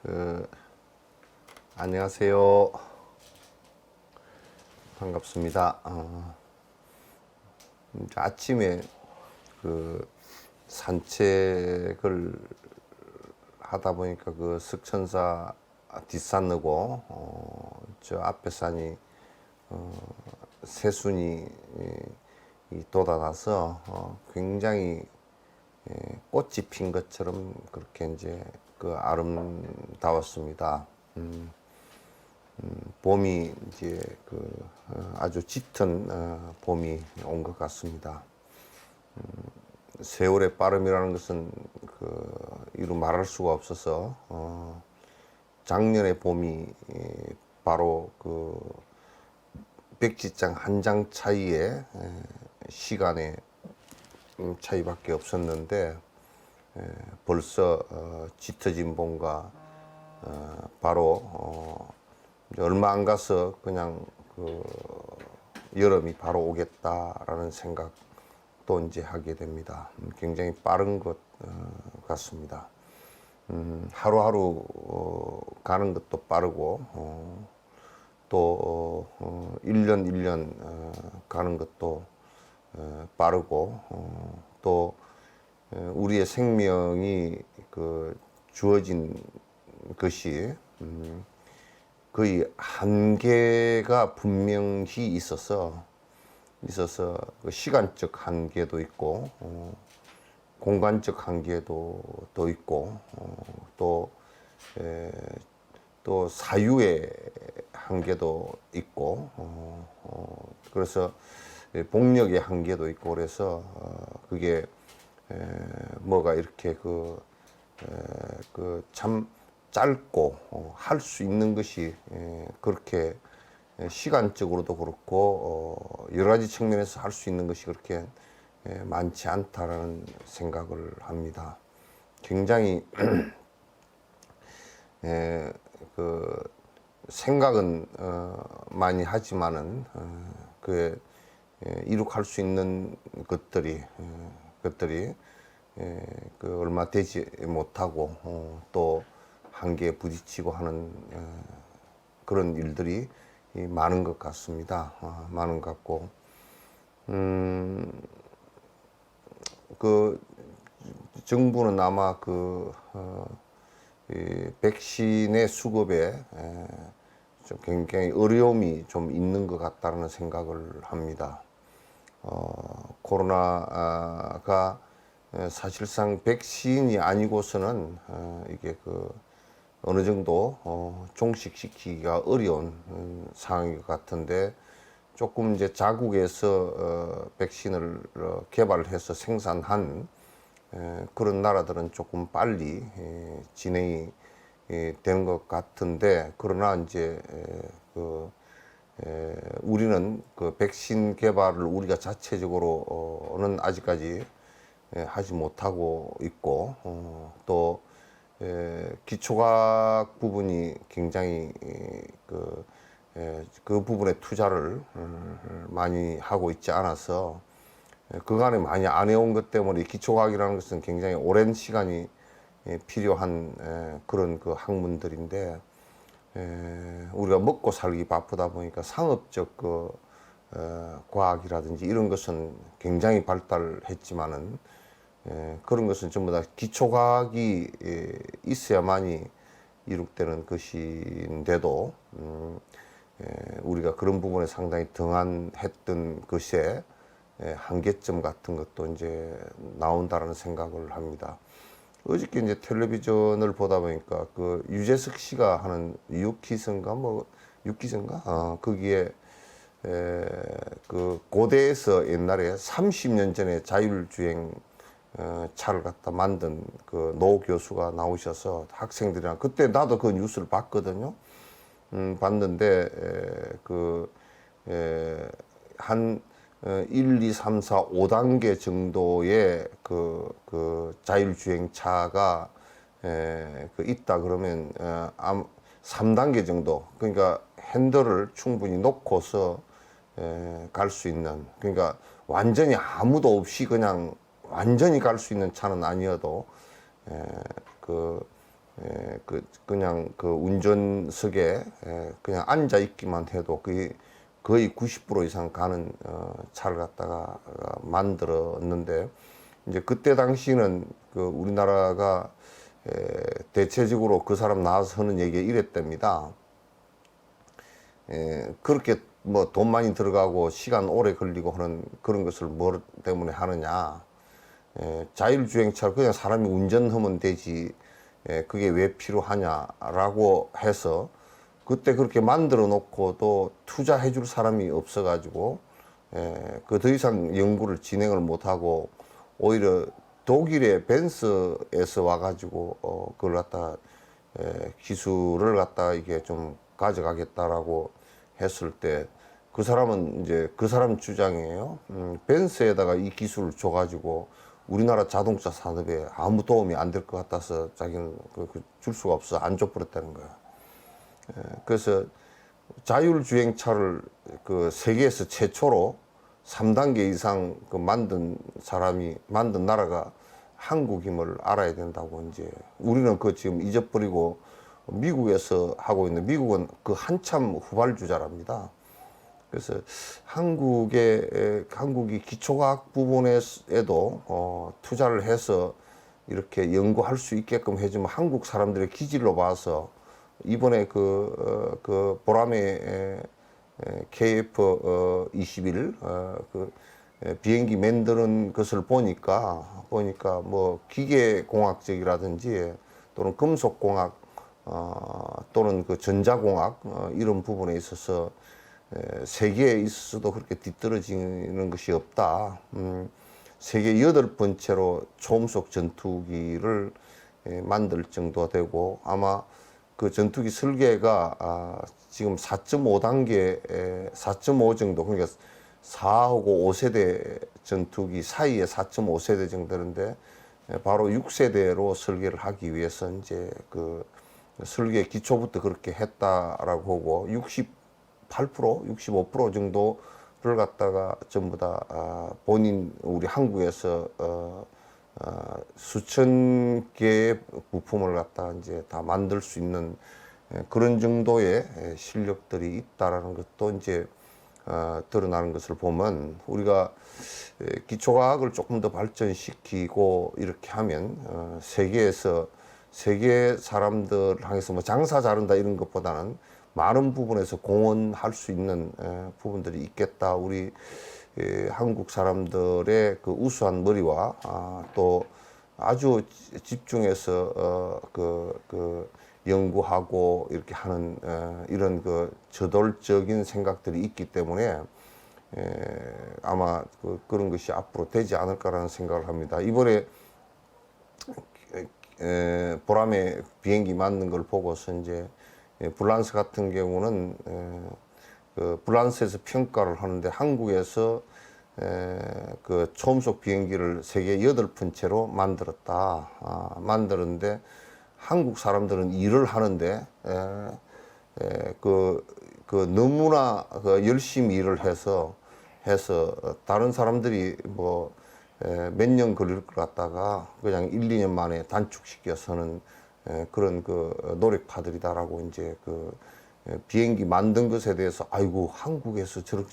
그, 안녕하세요. 반갑습니다. 아침에 그 산책을 하다 보니까 그 석천사 뒷산으고 저 앞에 산이 새순이 돋아나서 굉장히 꽃이 핀 것처럼 그렇게 이제 그 아름다웠습니다. 봄이 이제 그 아주 짙은 봄이 온 것 같습니다. 세월의 빠름이라는 것은 이루 말할 수가 없어서 작년의 봄이 바로 그 백지장 한 장 차이의 시간의 차이밖에 없었는데 벌써 짙어진 봄과 바로 얼마 안 가서 그냥 그 여름이 바로 오겠다라는 생각도 이제 하게 됩니다. 굉장히 빠른 것 같습니다. 하루하루 가는 것도 빠르고 또 1년 1년 가는 것도 빠르고 또 우리의 생명이 그 주어진 것이 거의 한계가 분명히 있어서 그 시간적 한계도 있고 공간적 한계도 또 있고 또 사유의 한계도 있고 그래서 복력의 한계도 있고 그래서 그게 뭐가 이렇게 참 짧고 할 수 있는 것이 그렇게 시간적으로도 그렇고 여러 가지 측면에서 할 수 있는 것이 그렇게 많지 않다라는 생각을 합니다. 굉장히 그 생각은 많이 하지만은 그 이룩할 수 있는 것들이 그 얼마 되지 못하고 또 한계에 부딪히고 하는 그런 일들이 많은 것 같습니다. 많은 것 같고 그 정부는 아마 이 백신의 수급에 좀 굉장히 어려움이 좀 있는 것 같다는 생각을 합니다. 코로나가 사실상 백신이 아니고서는 이게 어느 정도 종식시키기가 어려운 상황인 것 같은데 조금 이제 자국에서 백신을 개발해서 생산한 그런 나라들은 조금 빨리 진행이 되는 것 같은데 그러나 이제 우리는 그 백신 개발을 우리가 자체적으로는 아직까지 하지 못하고 있고 또 기초과학 부분이 굉장히 그 부분에 투자를 많이 하고 있지 않아서 그간에 많이 안 해온 것 때문에 기초과학이라는 것은 굉장히 오랜 시간이 필요한 그런 그 학문들인데 우리가 먹고 살기 바쁘다 보니까 상업적 과학이라든지 이런 것은 굉장히 발달했지만은 그런 것은 전부 다 기초과학이 있어야만이 이룩되는 것인데도 우리가 그런 부분에 상당히 등한했던 것에 한계점 같은 것도 이제 나온다라는 생각을 합니다. 어저께 이제 텔레비전을 보다 보니까 그 유재석 씨가 하는 유키선가 거기에 그 고대에서 옛날에 30년 전에 자율주행 차를 갖다 만든 그 노 교수가 나오셔서 학생들이랑 그때 나도 그 뉴스를 봤거든요. 봤는데 한 1, 2, 3, 4, 5단계 정도의 그 자율주행차가 있다 그러면 3단계 정도 그러니까 핸들을 충분히 놓고서 갈 수 있는 그러니까 완전히 아무도 없이 그냥 완전히 갈 수 있는 차는 아니어도 그냥 그 운전석에 그냥 앉아 있기만 해도 거의 90% 이상 가는 차를 갖다가 만들었는데, 이제 그때 당시는 그 우리나라가 대체적으로 그 사람 나와서 하는 얘기가 이랬답니다. 그렇게 뭐 돈 많이 들어가고 시간 오래 걸리고 하는 그런 것을 뭐 때문에 하느냐. 자율주행차 그냥 사람이 운전하면 되지. 그게 왜 필요하냐라고 해서 그때 그렇게 만들어 놓고도 투자해 줄 사람이 없어 가지고 그 더 이상 연구를 진행을 못 하고 오히려 독일의 벤스에서 와 가지고 그걸 갖다 기술을 갖다 이게 좀 가져가겠다라고 했을 때, 그 사람은 이제 그 사람 주장이에요. 벤츠에다가 이 기술을 줘가지고 우리나라 자동차 산업에 아무 도움이 안 될 것 같아서 자기는 줄 수가 없어, 안 줘버렸다는 거야. 그래서 자율주행차를 그 세계에서 최초로 3단계 이상 그 만든 나라가 한국임을 알아야 된다고. 이제 우리는 그거 지금 잊어버리고 미국에서 하고 있는, 미국은 그 한참 후발주자랍니다. 그래서 한국이 기초과학 부분에도 투자를 해서 이렇게 연구할 수 있게끔 해주면 한국 사람들의 기질로 봐서 이번에 그 보람의 KF-21 비행기 만드는 것을 보니까 뭐 기계공학적이라든지 또는 금속공학 또는 그 전자공학 이런 부분에 있어서 세계에 있어서도 그렇게 뒤떨어지는 것이 없다. 세계 8번째로 초음속 전투기를 만들 정도가 되고, 아마 그 전투기 설계가 지금 4.5단계, 4.5 정도, 그러니까 4하고 5세대 전투기 사이에 4.5세대 정도인데, 바로 6세대로 설계를 하기 위해서 이제 그 설계 기초부터 그렇게 했다라고 하고, 65% 정도를 갖다가 전부 다 본인 우리 한국에서 수천 개의 부품을 갖다 이제 다 만들 수 있는 그런 정도의 실력들이 있다라는 것도 이제 드러나는 것을 보면, 우리가 기초과학을 조금 더 발전시키고 이렇게 하면 세계 사람들 향해서 뭐 장사 잘한다 이런 것보다는 많은 부분에서 공헌할 수 있는 부분들이 있겠다. 우리 한국 사람들의 그 우수한 머리와 또 아주 집중해서 그 연구하고 이렇게 하는 이런 그 저돌적인 생각들이 있기 때문에 아마 그런 것이 앞으로 되지 않을까라는 생각을 합니다. 이번에 보람의 비행기 만든 걸 보고서 이제 불란스 같은 경우는 그 불란스에서 평가를 하는데, 한국에서 그 초음속 비행기를 세계 8번째로 만들었는데 한국 사람들은 일을 하는데 너무나 열심히 일을 해서 다른 사람들이 뭐 몇 년 걸릴 것 같다가 그냥 1, 2년 만에 단축시켜서는 그런 그 노력파들이다라고 이제 비행기 만든 것에 대해서, 아이고 한국에서 저런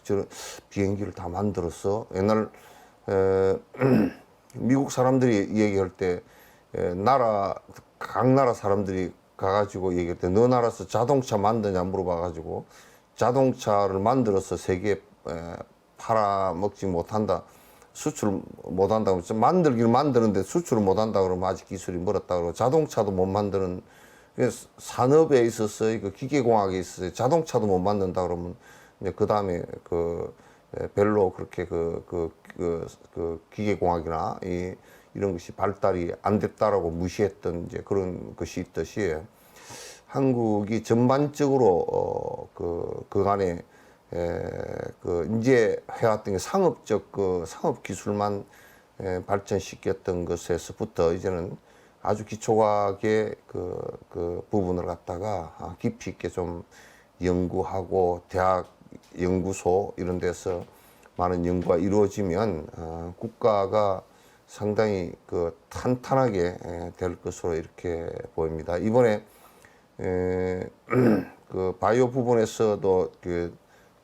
비행기를 다 만들었어. 옛날 미국 사람들이 얘기할 때 각 나라 사람들이 가가지고 얘기할 때, 너 나라에서 자동차 만드냐 물어봐가지고 자동차를 만들어서 세계에 팔아먹지 못한다, 수출 못한다고, 만들기를 만드는데 수출을 못한다 그러면 아직 기술이 멀었다 그러고, 자동차도 못 만드는 산업에 있어서 그 기계공학에 있어서 자동차도 못 만든다 그러면 이제 그 다음에 별로 그렇게 기계공학이나 이런 것이 발달이 안 됐다라고 무시했던 이제 그런 것이 있듯이, 한국이 전반적으로 그간에 이제 해왔던 게 상업적 상업 기술만 발전시켰던 것에서부터 이제는 아주 기초과학의 그 부분을 갖다가 깊이 있게 좀 연구하고, 대학 연구소 이런 데서 많은 연구가 이루어지면 국가가 상당히 그 탄탄하게 될 것으로 이렇게 보입니다. 이번에 그 바이오 부분에서도 그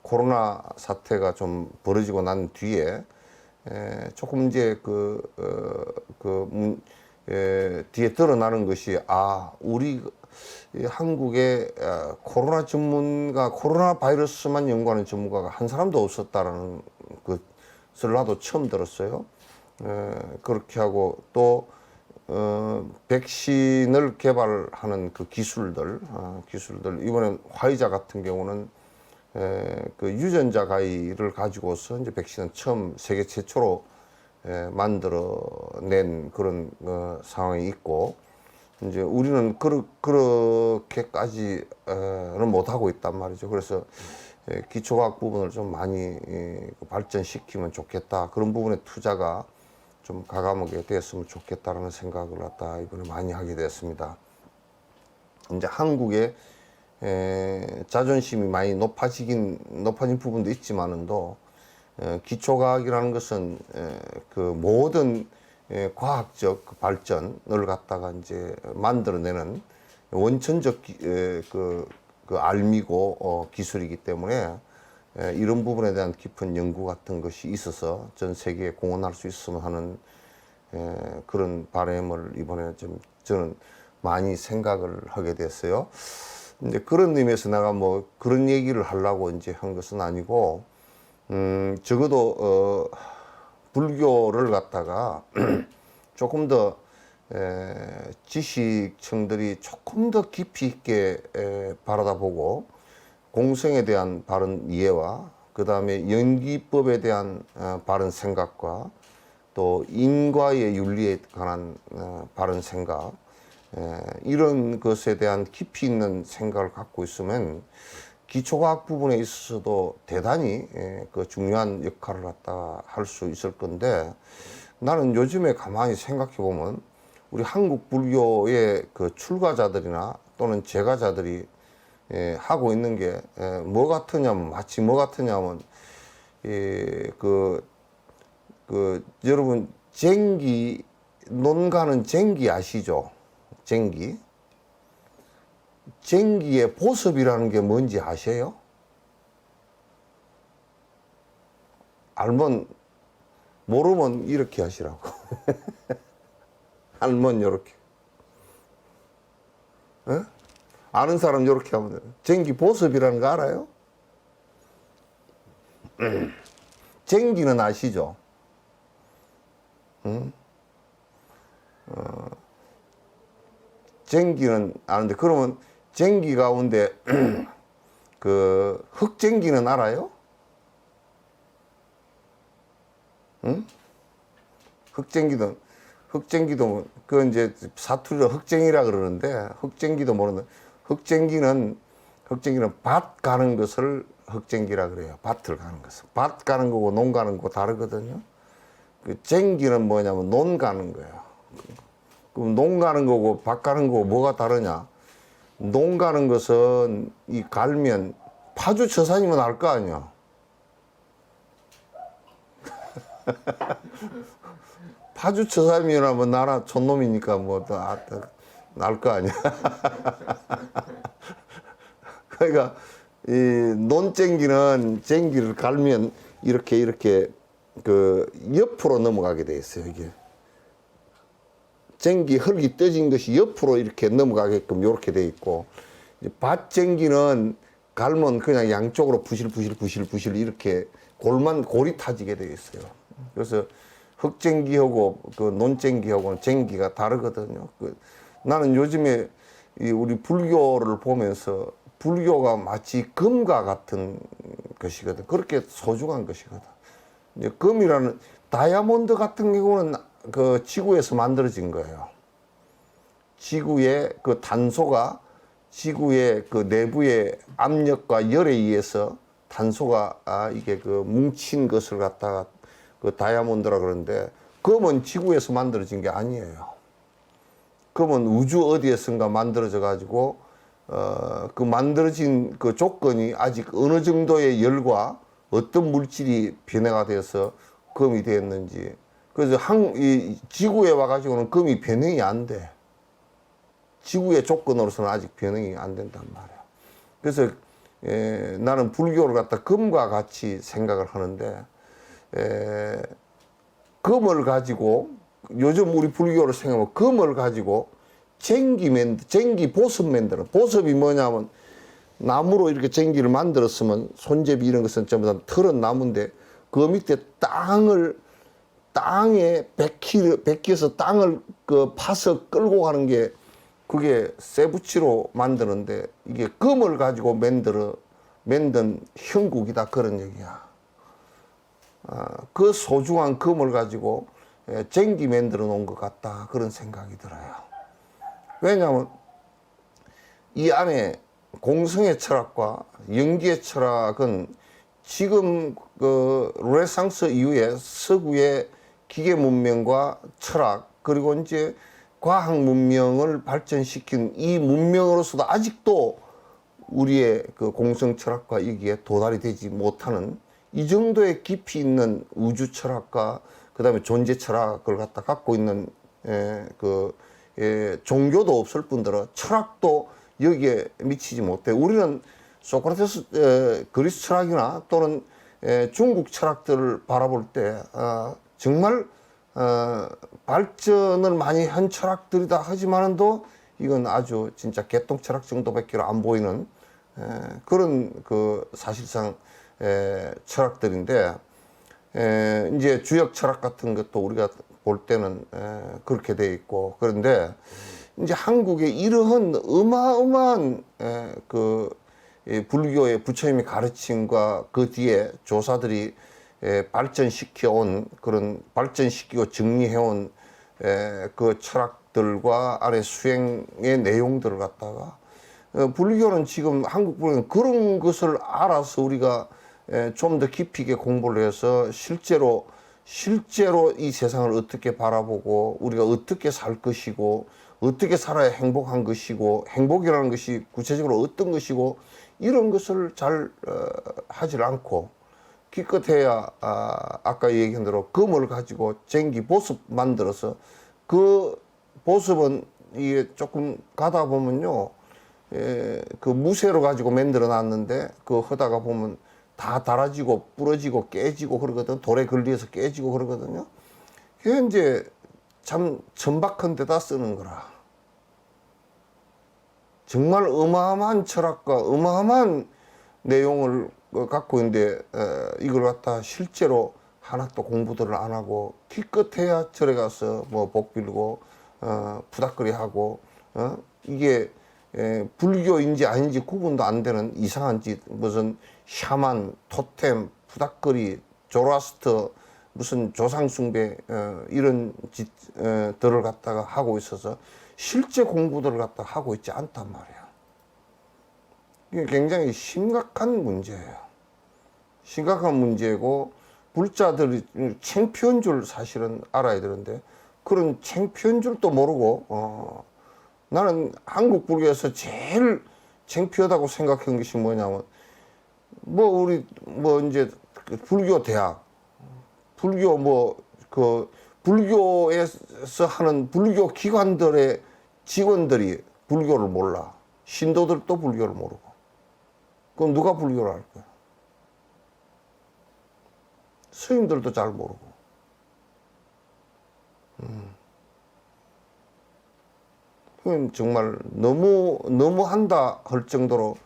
코로나 사태가 좀 벌어지고 난 뒤에 조금 이제 뒤에 드러나는 것이 우리 한국에 코로나 전문가, 코로나 바이러스만 연구하는 전문가가 한 사람도 없었다라는 것을 나도 처음 들었어요. 그렇게 하고 또 백신을 개발하는 그 기술들 이번엔 화이자 같은 경우는 그 유전자 가위를 가지고서 이제 백신은 처음 세계 최초로 만들어낸 그런 상황이 있고, 이제 우리는 그렇게까지는 못하고 있단 말이죠. 그래서 기초과학 부분을 좀 많이 발전시키면 좋겠다. 그런 부분에 투자가 좀 가감하게 됐으면 좋겠다라는 생각을 갖다 이번에 많이 하게 됐습니다. 이제 한국의 자존심이 많이 높아진 부분도 있지만은도 기초과학이라는 것은 그 모든 과학적 발전을 갖다가 이제 만들어내는 원천적 그 알미고 기술이기 때문에 이런 부분에 대한 깊은 연구 같은 것이 있어서 전 세계에 공헌할 수 있으면 하는 그런 바람을 이번에 좀 저는 많이 생각을 하게 됐어요. 이제 그런 의미에서 내가 뭐 그런 얘기를 하려고 이제 한 것은 아니고, 적어도 불교를 갖다가 조금 더 지식층들이 조금 더 깊이 있게 바라다보고 공성에 대한 바른 이해와 그 다음에 연기법에 대한 바른 생각과 또 인과의 윤리에 관한 바른 생각, 이런 것에 대한 깊이 있는 생각을 갖고 있으면 기초과학 부분에 있어서도 대단히 그 중요한 역할을 갖다 할 수 있을 건데, 나는 요즘에 가만히 생각해 보면 우리 한국 불교의 그 출가자들이나 또는 제가자들이 하고 있는 게 뭐 같으냐면, 마치 뭐 같으냐면 여러분 쟁기 논가는 쟁기 아시죠? 쟁기의 보습이라는 게 뭔지 아세요? 알면, 모르면 이렇게 하시라고. 알면 요렇게. 아는 사람 요렇게 하면 돼요. 쟁기 보습이라는 거 알아요? 쟁기는 아시죠? 쟁기는 아는데, 그러면 쟁기 가운데 그 흑쟁기는 알아요? 흑쟁기도 그 이제 사투리로 흑쟁이라 그러는데, 흑쟁기도 모르는, 흑쟁기는 밭 가는 것을 흑쟁기라 그래요. 밭을 가는 것을. 밭 가는 거고 논 가는 거 다르거든요. 그 쟁기는 뭐냐면 논 가는 거예요. 그럼 농 가는 거고 밭 가는 거고 뭐가 다르냐? 농 가는 것은 이 갈면 파주 처산이면 알 거 아니야. 파주 처산이면 나라 촌놈이니까 뭐 알 거 아니야. 그러니까 이 논쟁기는 쟁기를 갈면 이렇게 그 옆으로 넘어가게 돼 있어요. 이게 쟁기 흙이 떠진 것이 옆으로 이렇게 넘어가게끔 이렇게 돼 있고, 밭쟁기는 갈면 그냥 양쪽으로 부실 이렇게 골이 타지게 돼 있어요. 그래서 흙쟁기하고 그 논쟁기하고는 쟁기가 다르거든요. 나는 요즘에 우리 불교를 보면서 불교가 마치 금과 같은 것이거든. 그렇게 소중한 것이거든. 이제 금이라는 다이아몬드 같은 경우는 그 지구에서 만들어진 거예요. 지구의 그 단소가 지구의 그 내부의 압력과 열에 의해서 단소가 이게 그 뭉친 것을 갖다가 그 다이아몬드라 그러는데, 금은 지구에서 만들어진 게 아니에요. 금은 우주 어디에선가 만들어져 가지고 그 만들어진 그 조건이 아직 어느 정도의 열과 어떤 물질이 변해가 돼서 금이 되었는지, 그래서 이 지구에 와가지고는 금이 변형이 안 돼. 지구의 조건으로서는 아직 변형이 안 된단 말이야. 그래서 나는 불교를 갖다 금과 같이 생각을 하는데, 금을 가지고 요즘 우리 불교를 생각하면 금을 가지고 쟁기 보습 만들어. 보습이 뭐냐면 나무로 이렇게 쟁기를 만들었으면 손잡이 이런 것은 전부 다 털은 나무인데 그 밑에 땅에 베끼어서 땅을 파서 끌고 가는 게 그게 쇠붙이로 만드는데 이게 금을 가지고 만든 형국이다 그런 얘기야. 그 소중한 금을 가지고 쟁기 만들어 놓은 것 같다 그런 생각이 들어요. 왜냐하면 이 안에 공성의 철학과 영기의 철학은 지금 그 르네상스 이후에 서구의 기계 문명과 철학 그리고 이제 과학 문명을 발전시킨 이 문명으로서도 아직도 우리의 그 공성 철학과 여기에 도달이 되지 못하는 이 정도의 깊이 있는 우주 철학과 그다음에 존재 철학을 갖고 있는 종교도 없을 뿐더러 철학도 여기에 미치지 못해. 우리는 소크라테스 그리스 철학이나 또는 중국 철학들을 바라볼 때 정말 발전을 많이 한 철학들이다 하지만도 이건 아주 진짜 개똥 철학 정도밖에 안 보이는 그런 그 사실상 철학들인데 이제 주역 철학 같은 것도 우리가 볼 때는 그렇게 돼 있고 그런데 이제 한국의 이러한 어마어마한 그 불교의 부처님의 가르침과 그 뒤에 조사들이 발전시키고 정리해온 그 철학들과 안에 수행의 내용들을 갖다가 불교는 지금 한국 불교는 그런 것을 알아서 우리가 좀 더 깊이 있게 공부를 해서 실제로 이 세상을 어떻게 바라보고 우리가 어떻게 살 것이고 어떻게 살아야 행복한 것이고 행복이라는 것이 구체적으로 어떤 것이고 이런 것을 잘 하질 않고 기껏해야 아까 얘기한 대로 금을 가지고 쟁기 보습 만들어서 그 보습은 이게 조금 가다 보면요 그 무쇠로 가지고 만들어 놨는데 그 하다가 보면 다 닳아지고 부러지고 깨지고 그러거든. 돌에 걸려서 깨지고 그러거든요. 그게 이제 참 천박한 데다 쓰는 거라. 정말 어마어마한 철학과 어마어마한 내용을 갖고 있는데 이걸 갖다 실제로 하나도 공부들을 안 하고 기껏해야 절에 가서 뭐 복 빌고 부닥거리 하고 이게 불교인지 아닌지 구분도 안 되는 이상한 짓 무슨 샤만, 토템, 부닥거리, 조라스터 무슨 조상숭배 이런 짓들을 갖다가 하고 있어서 실제 공부들을 갖다가 하고 있지 않단 말이야. 이게 굉장히 심각한 문제예요. 심각한 문제고 불자들이 창피한 줄 사실은 알아야 되는데 그런 창피한 줄도 모르고 나는 한국 불교에서 제일 창피하다고 생각한 것이 뭐냐면 우리 이제 불교 대학 불교 불교에서 하는 불교 기관들의 직원들이 불교를 몰라. 신도들도 불교를 모르고. 그럼 누가 불교를 할 거야? 스님들도 잘 모르고. 그건 정말 너무 한다 할 정도로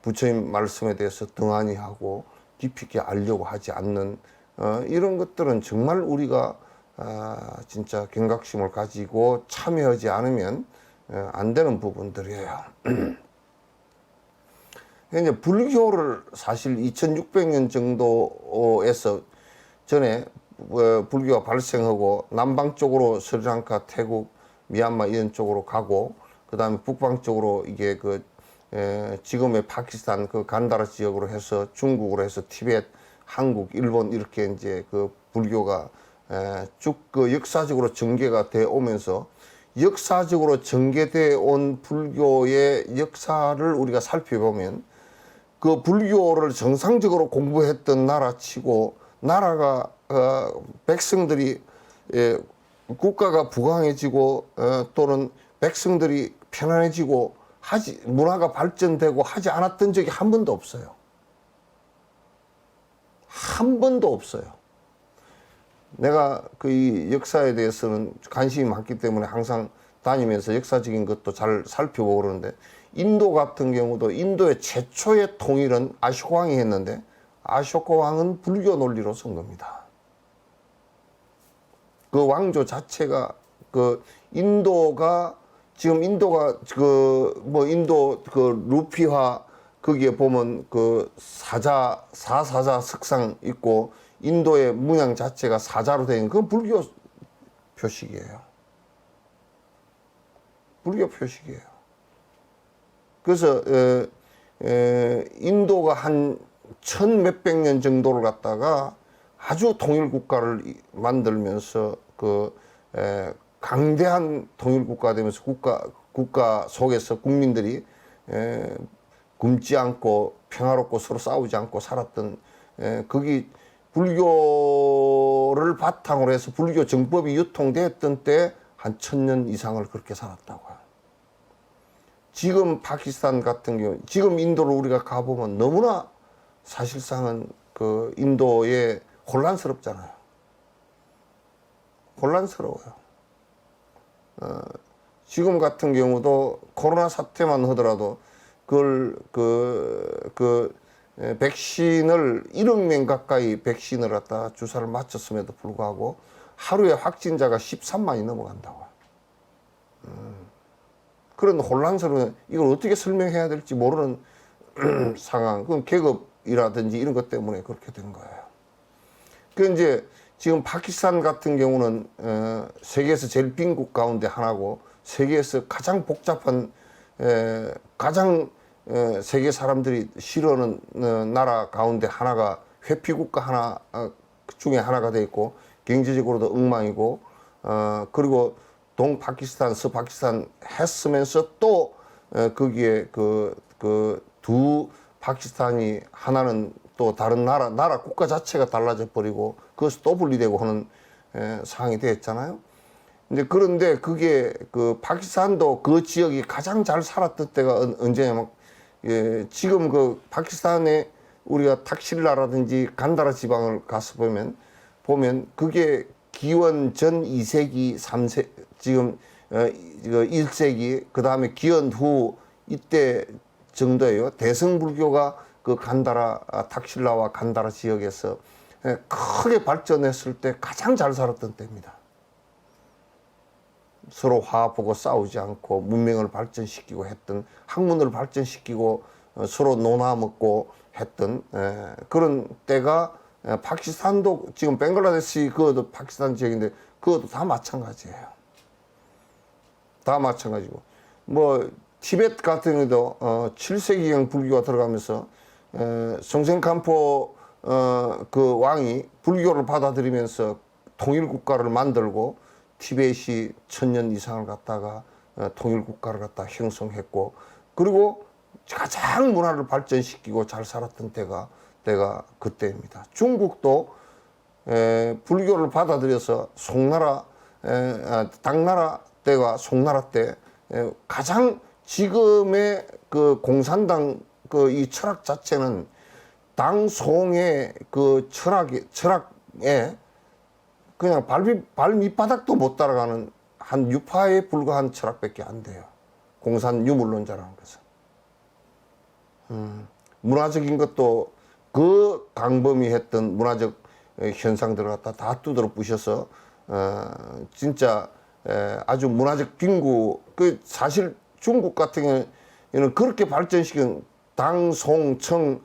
부처님 말씀에 대해서 등한히 하고 깊이 있게 알려고 하지 않는 이런 것들은 정말 우리가 진짜 경각심을 가지고 참여하지 않으면 안 되는 부분들이에요. 이제 불교를 사실 2600년 정도에서 전에 불교가 발생하고 남방 쪽으로 스리랑카, 태국, 미얀마 이런 쪽으로 가고 그 다음에 북방 쪽으로 이게 지금의 파키스탄 그 간다라 지역으로 해서 중국으로 해서 티베트, 한국, 일본 이렇게 이제 그 불교가 쭉 그 역사적으로 전개가 돼 오면서 역사적으로 전개돼 온 불교의 역사를 우리가 살펴보면 그 불교를 정상적으로 공부했던 나라치고 나라가 백성들이 국가가 부강해지고 또는 백성들이 편안해지고 문화가 발전되고 하지 않았던 적이 한 번도 없어요. 한 번도 없어요. 내가 이 역사에 대해서는 관심이 많기 때문에 항상 다니면서 역사적인 것도 잘 살펴보고 그러는데, 인도 같은 경우도 인도의 최초의 통일은 아쇼카 왕이 했는데 아쇼카 왕은 불교 논리로 쓴 겁니다. 그 왕조 자체가 인도가 지금 인도가 인도 루피화 거기에 보면 사사자 석상 있고 인도의 문양 자체가 사자로 된 그건 불교 표식이에요. 불교 표식이에요. 그래서 인도가 한 1000몇백 년 정도를 갖다가 아주 통일 국가를 만들면서 강대한 통일 국가가 되면서 국가 속에서 국민들이 굶지 않고 평화롭고 서로 싸우지 않고 살았던, 거기 불교를 바탕으로 해서 불교 정법이 유통되었던 때 한 1000년 이상을 그렇게 살았다고요. 지금 파키스탄 같은 경우, 지금 인도를 우리가 가보면 너무나 사실상은 인도에 혼란스럽잖아요. 혼란스러워요. 지금 같은 경우도 코로나 사태만 하더라도 백신을 1억 명 가까이 백신을 갖다 주사를 맞췄음에도 불구하고 하루에 확진자가 13만이 넘어간다고. 그런 혼란스러운, 이걸 어떻게 설명해야 될지 모르는 상황. 그건 계급이라든지 이런 것 때문에 그렇게 된 거예요. 이제 지금 파키스탄 같은 경우는 세계에서 제일 빈국 가운데 하나고, 세계에서 가장 복잡한, 가장 세계 사람들이 싫어하는 나라 가운데 하나가, 회피국가 하나 중에 하나가 돼 있고, 경제적으로도 엉망이고, 그리고 동파키스탄, 서파키스탄 했으면서 또 거기에 두 파키스탄이 하나는 또 다른 나라 국가 자체가 달라져 버리고 그것이 또 분리되고 하는 상황이 됐잖아요. 이제 그런데 그게 파키스탄도 그 지역이 가장 잘 살았던 때가 언제냐면, 지금 파키스탄에 우리가 탁실라라든지 간다라 지방을 가서 보면 그게 기원 전 2세기, 3세, 지금 1세기, 그 다음에 기원 후 이때 정도예요. 대승불교가 간다라, 탁실라와 간다라 지역에서 크게 발전했을 때 가장 잘 살았던 때입니다. 서로 화합하고 싸우지 않고 문명을 발전시키고 했던, 학문을 발전시키고 서로 논아 먹고 했던 그런 때가, 파키스탄도 지금 벵글라데시 그것도 파키스탄 지역인데 그것도 다 마찬가지예요. 다 마찬가지고, 티베트 같은 경우도 7세기경 불교가 들어가면서 송생칸포 그 왕이 불교를 받아들이면서 통일 국가를 만들고 티베트이 1000년 이상을 갖다가 통일 국가를 갖다 형성했고, 그리고 가장 문화를 발전시키고 잘 살았던 때가 그때입니다. 중국도 불교를 받아들여서 송나라, 당나라 때가 송나라 때 가장 지금의 공산당 이 철학 자체는 당송의 철학에 그냥 발밑바닥도 못 따라가는 한 유파에 불과한 철학밖에 안 돼요. 공산 유물론자라는 것은. 문화적인 것도 강범위 했던 문화적 현상들을 갖다 다 두드러 부셔서 진짜 아주 문화적 빈구, 사실 중국 같은 경우는 그렇게 발전시킨 당, 송, 청,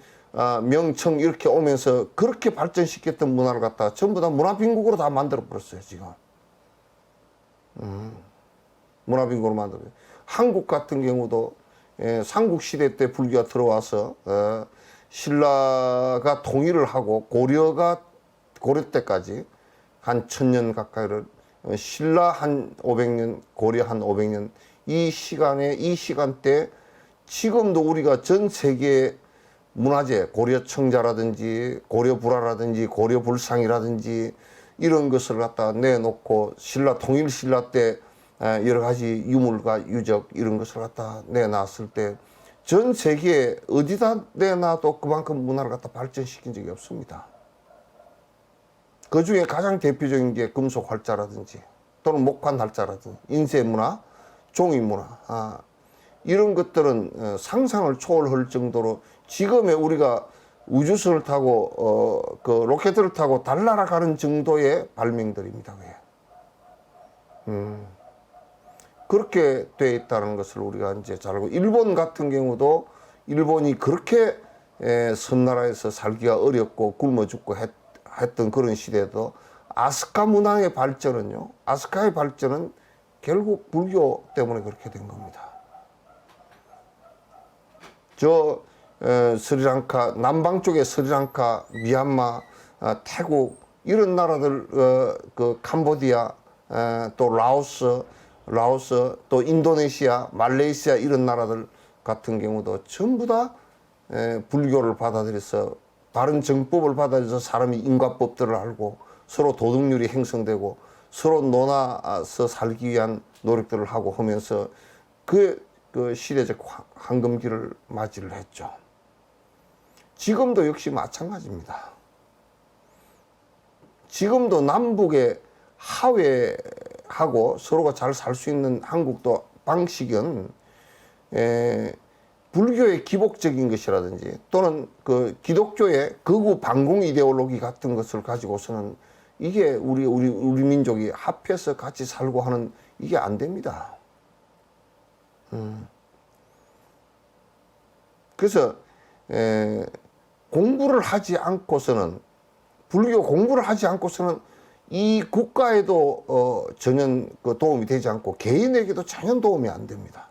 명청 이렇게 오면서 그렇게 발전시켰던 문화를 갖다가 전부 다 문화 빈국으로 다 만들어 버렸어요, 지금. 문화 빈국으로 만들어요. 한국 같은 경우도 삼국시대 때 불교가 들어와서 신라가 통일을 하고 고려 때까지 한 1000년 가까이를, 신라 한 500년, 고려 한 500년, 이 시간대 지금도 우리가 전 세계 문화재, 고려청자라든지 고려불화라든지 고려불상이라든지 이런 것을 갖다 내놓고 통일 신라 때 여러 가지 유물과 유적 이런 것을 갖다 내놨을 때 전 세계에 어디다 내놔도 그만큼 문화를 갖다 발전시킨 적이 없습니다. 그 중에 가장 대표적인 게 금속 활자라든지 또는 목판 활자라든지 인쇄 문화, 종이 문화 이런 것들은 상상을 초월할 정도로 지금의 우리가 우주선을 타고 그 로켓을 타고 달 날아가는 정도의 발명들입니다. 그렇게 돼 있다는 것을 우리가 이제 잘 알고, 일본 같은 경우도 일본이 그렇게 섬나라에서 살기가 어렵고 굶어 죽고 했던 그런 시대에도 아스카 문화의 발전은요, 아스카의 발전은 결국 불교 때문에 그렇게 된 겁니다. 스리랑카, 남방 쪽에 스리랑카, 미얀마, 태국 이런 나라들, 그 캄보디아, 또 라오스, 또 인도네시아, 말레이시아 이런 나라들 같은 경우도 전부 다 불교를 받아들여서 바른 정법을 받아들여서 사람이 인과법들을 알고 서로 도덕률이 형성되고 서로 논아서 살기 위한 노력들을 하고 하면서 그 시대적 황금기를 맞이를 했죠. 지금도 역시 마찬가지입니다. 지금도 남북의 하회하고 서로가 잘 살 수 있는 한국도 방식은 불교의 기복적인 것이라든지 또는 그 기독교의 극우 반공 이데올로기 같은 것을 가지고서는 이게 우리 민족이 합해서 같이 살고 하는 이게 안 됩니다. 그래서 공부를 하지 않고서는, 불교 공부를 하지 않고서는 이 국가에도 전혀 그 도움이 되지 않고 개인에게도 전혀 도움이 안 됩니다.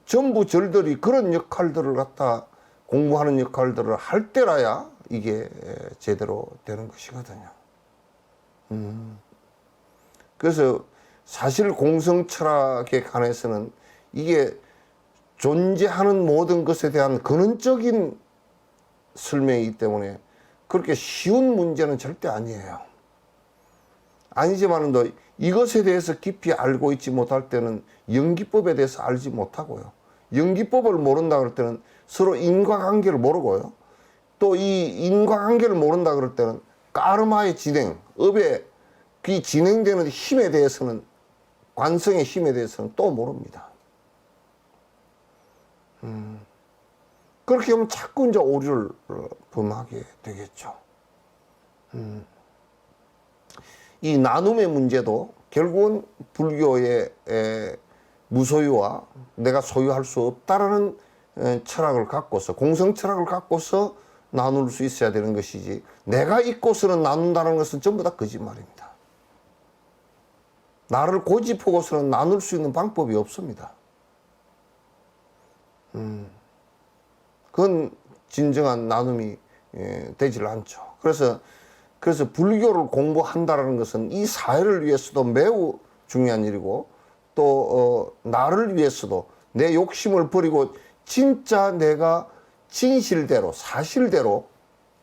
전부 절들이 그런 역할들을 갖다 공부하는 역할들을 할 때라야 이게 제대로 되는 것이거든요. 그래서 사실 공성 철학에 관해서는 이게 존재하는 모든 것에 대한 근원적인 설명이기 때문에 그렇게 쉬운 문제는 절대 아니에요. 아니지만은 이것에 대해서 깊이 알고 있지 못할 때는 연기법에 대해서 알지 못하고요. 연기법을 모른다 그럴 때는 서로 인과관계를 모르고요. 또 이 인과관계를 모른다 그럴 때는 까르마의 진행, 업의 그 진행되는 힘에 대해서는, 관성의 힘에 대해서는 또 모릅니다. 그렇게 하면 자꾸 이제 오류를 범하게 되겠죠. 이 나눔의 문제도 결국은 불교의 무소유와 내가 소유할 수 없다라는 철학을 갖고서, 공성 철학을 갖고서 나눌 수 있어야 되는 것이지, 내가 있고서는 나눈다는 것은 전부 다 거짓말입니다. 나를 고집하고서는 나눌 수 있는 방법이 없습니다. 그건 진정한 나눔이 되질 않죠. 그래서 불교를 공부한다는 것은 이 사회를 위해서도 매우 중요한 일이고, 또 나를 위해서도 내 욕심을 버리고 진짜 내가 진실대로 사실대로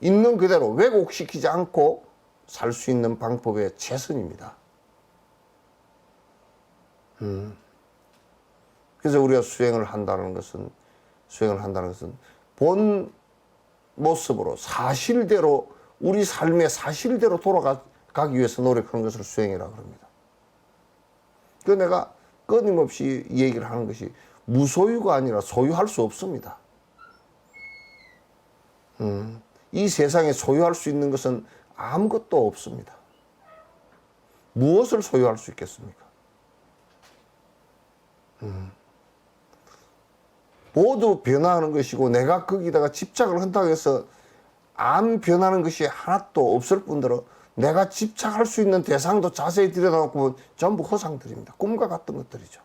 있는 그대로 왜곡시키지 않고 살 수 있는 방법의 최선입니다. 그래서 우리가 수행을 한다는 것은 본 모습으로 사실대로, 우리 삶의 사실대로 돌아가기 위해서 노력하는 것을 수행이라고 합니다. 그 내가 끊임없이 얘기를 하는 것이 무소유가 아니라 소유할 수 없습니다. 이 세상에 소유할 수 있는 것은 아무것도 없습니다. 무엇을 소유할 수 있겠습니까? 모두 변화하는 것이고 내가 거기다가 집착을 한다고 해서 안 변하는 것이 하나도 없을 뿐더러 내가 집착할 수 있는 대상도 자세히 들여다보고 보면 전부 허상들입니다. 꿈과 같은 것들이죠.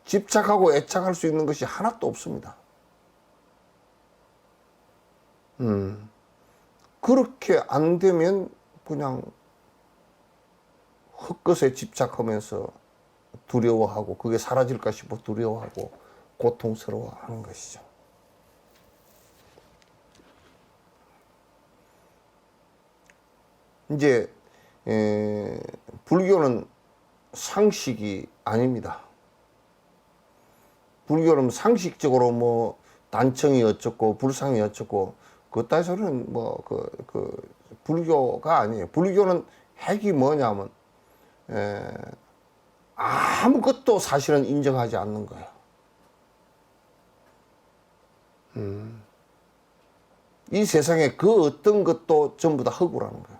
집착하고 애착할 수 있는 것이 하나도 없습니다. 그렇게 안 되면 그냥 헛것에 집착하면서 두려워하고 그게 사라질까 싶어 두려워하고 고통스러워하는 것이죠. 이제 불교는 상식이 아닙니다. 불교는 상식적으로 뭐 단청이 어쩌고 불상이 어쩌고 그따위 소리는 뭐 불교가 아니에요. 불교는 핵이 뭐냐면 아무것도 사실은 인정하지 않는 거예요. 이 세상에 그 어떤 것도 전부 다 허구라는 거예요.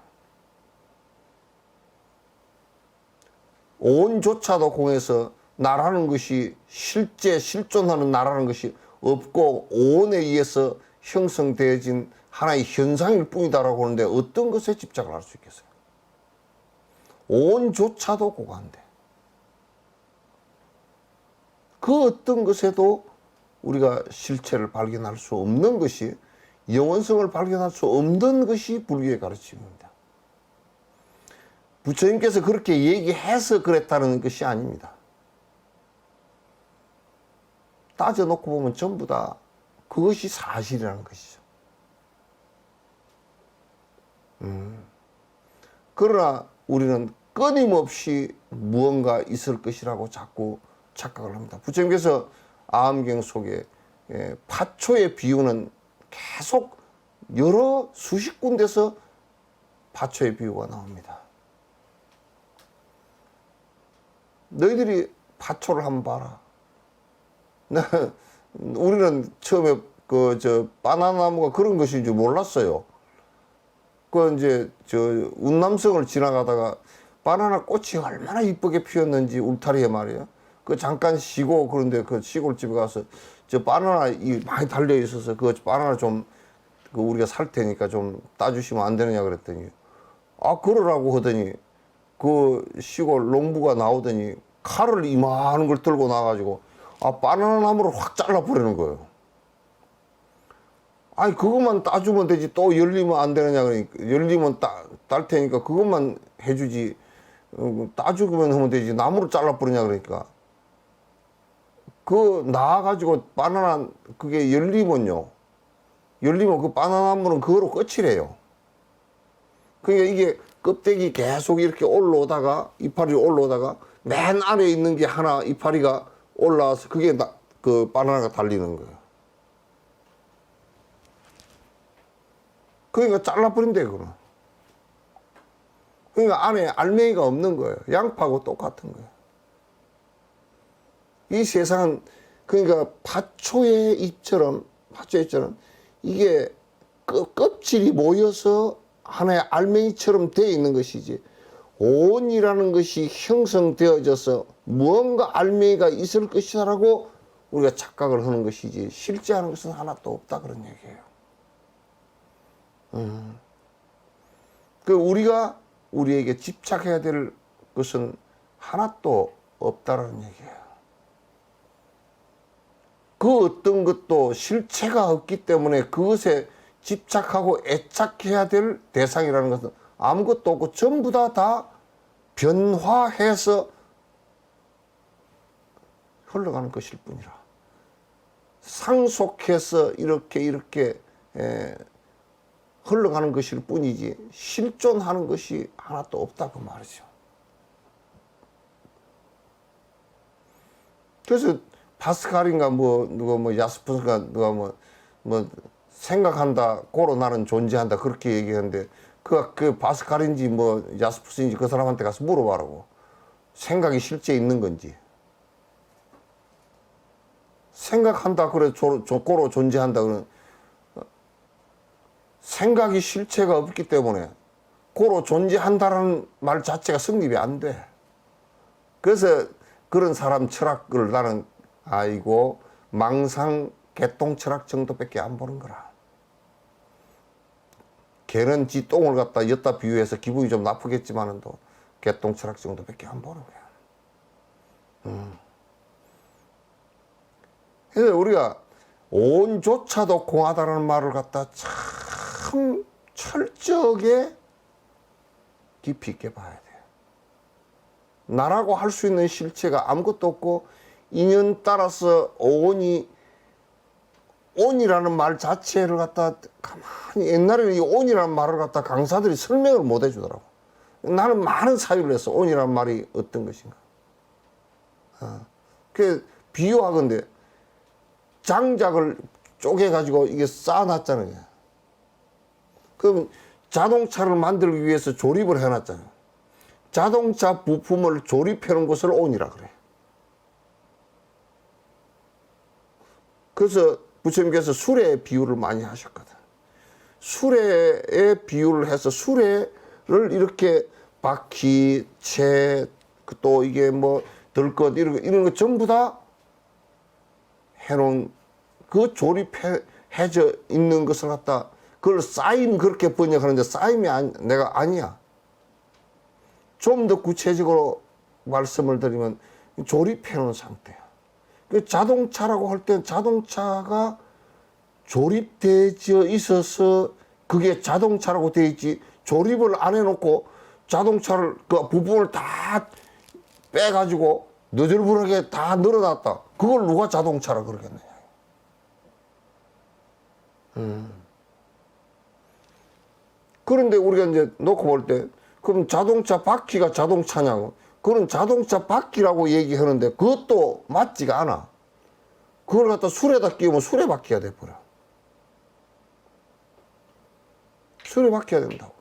온조차도 공에서 나라는 것이 실제 실존하는 나라는 것이 없고 온에 의해서 형성되어진 하나의 현상일 뿐이다라고 하는데 어떤 것에 집착을 할 수 있겠어요? 온조차도 고가인데 그 어떤 것에도 우리가 실체를 발견할 수 없는 것이, 영원성을 발견할 수 없는 것이 불교의 가르침입니다. 부처님께서 그렇게 얘기해서 그랬다는 것이 아닙니다. 따져놓고 보면 전부 다 그것이 사실이라는 것이죠. 그러나 우리는 끊임없이 무언가 있을 것이라고 자꾸 착각을 합니다. 부처님께서 아함경 속에 파초의 비유는 계속 여러 수십 군데서 파초의 비유가 나옵니다. 너희들이 파초를 한번 봐라. 우리는 처음에 바나나 나무가 그런 것인 줄 몰랐어요. 이제 운남성을 지나가다가 바나나 꽃이 얼마나 이쁘게 피었는지 울타리에 말이에요. 잠깐 쉬고 그런데 시골집에 가서 바나나 많이 달려 있어서 바나나 좀 우리가 살 테니까 좀 따주시면 안 되느냐 그랬더니 그러라고 하더니 시골 농부가 나오더니 칼을 이만한 걸 들고 나가지고 바나나 나무를 확 잘라버리는 거예요. 아니 그것만 따주면 되지 또 열리면 안 되느냐 그러니까 열리면 딸 테니까 그것만 해주지 따주기만 하면 되지 나무를 잘라버리냐 그러니까 나와가지고 바나나 그게 열리면 그 바나나 나무는 그거로 끝이래요. 그러니까 이게 껍데기 계속 이렇게 올라오다가 이파리 올라오다가 맨 아래에 있는 게 하나 이파리가 올라와서 그게 바나나가 달리는 거예요. 그러니까 잘라버린대 그거는. 그러니까 안에 알맹이가 없는 거예요. 양파하고 똑같은 거예요. 이 세상은 그러니까 파초의 잎처럼 이게 껍질이 모여서 하나의 알맹이처럼 되어 있는 것이지 온이라는 것이 형성되어져서 무언가 알맹이가 있을 것이라고 우리가 착각을 하는 것이지 실제 하는 것은 하나도 없다 그런 얘기예요. 우리가 우리에게 집착해야 될 것은 하나도 없다라는 얘기예요. 그 어떤 것도 실체가 없기 때문에 그것에 집착하고 애착해야 될 대상이라는 것은 아무것도 없고 전부 다 변화해서 흘러가는 것일 뿐이라. 상속해서 이렇게 흘러가는 것일 뿐이지 실존하는 것이 하나도 없다 그 말이죠. 그래서 파스칼인가 누가 야스퍼스가 누가 뭐 생각한다 고로 나는 존재한다 그렇게 얘기하는데 그 파스칼인지 야스퍼스인지 그 사람한테 가서 물어봐라고. 생각이 실제 있는 건지. 생각한다 그래 고로 존재한다 그러는 생각이 실체가 없기 때문에 고로 존재한다라는 말 자체가 성립이 안 돼. 그래서 그런 사람 철학을 나는 망상 개똥 철학 정도밖에 안 보는 거라. 개는 지 똥을 갖다 엿다 비유해서 기분이 좀 나쁘겠지만도 개똥 철학 정도밖에 안 보는 거야. 그래서 우리가 온조차도 공하다라는 말을 갖다 참 철저하게 깊이 있게 봐야 돼요. 나라고 할 수 있는 실체가 아무것도 없고, 인연 따라서 온이라는 말 자체를 갖다 가만히, 옛날에는 이 온이라는 말을 갖다 강사들이 설명을 못 해주더라고. 나는 많은 사유를 했어. 온이라는 말이 어떤 것인가. 그 비유하건대 장작을 쪼개가지고 이게 쌓아놨잖아요. 그럼 자동차를 만들기 위해서 조립을 해놨잖아요. 자동차 부품을 조립해놓은 것을 온이라 그래. 그래서 부처님께서 수레의 비유를 많이 하셨거든. 수레의 비유를 해서 수레를 이렇게 바퀴, 채, 또 이게 뭐 들것 이런 거 전부 다 해놓은 그 조립해져 있는 것을 갖다 그걸 쌓임 그렇게 번역하는데 쌓임이 내가 아니야. 좀 더 구체적으로 말씀을 드리면 조립해 놓은 상태야. 그 자동차라고 할 땐 자동차가 조립되어 있어서 그게 자동차라고 되어 있지, 조립을 안 해놓고 자동차를 그 부품을 다 빼가지고 너덜부르게 다 늘어놨다. 그걸 누가 자동차라 그러겠느냐. 그런데 우리가 이제 놓고 볼 때, 그럼 자동차 바퀴가 자동차냐고. 그런 자동차 바퀴라고 얘기하는데 그것도 맞지가 않아. 그걸 갖다 술에다 끼우면 수레바퀴가 돼버려. 수레바퀴가 된다고.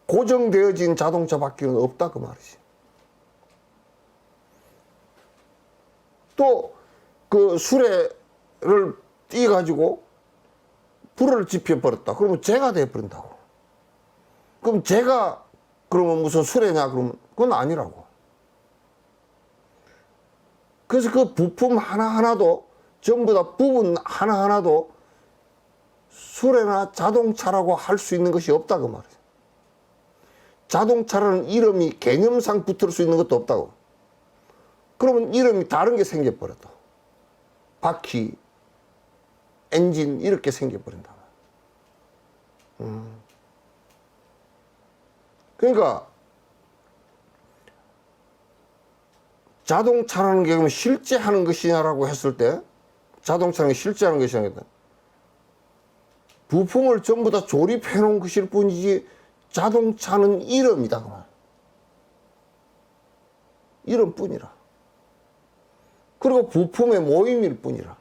고정되어진 자동차 바퀴는 없다 그 말이지. 또 그 수레를 띄가지고 불을 지펴버렸다. 그러면 재가 돼버린다고. 그럼 재가 그러면 무슨 수레냐 그러면 그건 아니라고. 그래서 그 부품 하나하나도 전부 다 부분 하나하나도 수레나 자동차라고 할 수 있는 것이 없다 그 말이에요. 자동차라는 이름이 개념상 붙을 수 있는 것도 없다고. 그러면 이름이 다른 게 생겨버렸다. 바퀴, 엔진 이렇게 생겨버린다. 그러니까 자동차라는 게 그러면 실제 하는 것이냐라고 했을 때, 자동차는 게 실제 하는 것이냐, 부품을 전부 다 조립해 놓은 것일 뿐이지 자동차는 이름이다 그 말. 이름뿐이라. 그리고 부품의 모임일 뿐이라.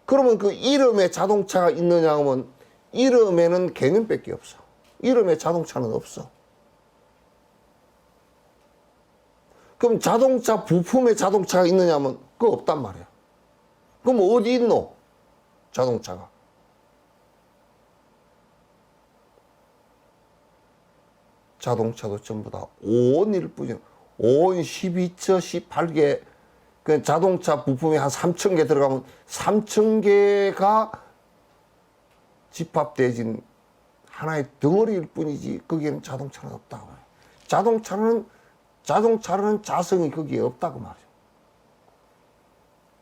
그러면 그 이름에 자동차가 있느냐 하면 이름에는 개념밖에 없어. 이름에 자동차는 없어. 그럼 자동차 부품에 자동차가 있느냐 하면 그거 없단 말이야. 그럼 어디 있노? 자동차가. 자동차도 전부 다 온일 뿐이야. 온 12처 18개 그 자동차 부품이 한 3,000개 들어가면 3,000개가 집합되어진 하나의 덩어리일 뿐이지 거기에는 자동차는 없다고 말이야. 자동차는 자성이 거기에 없다고 말이야.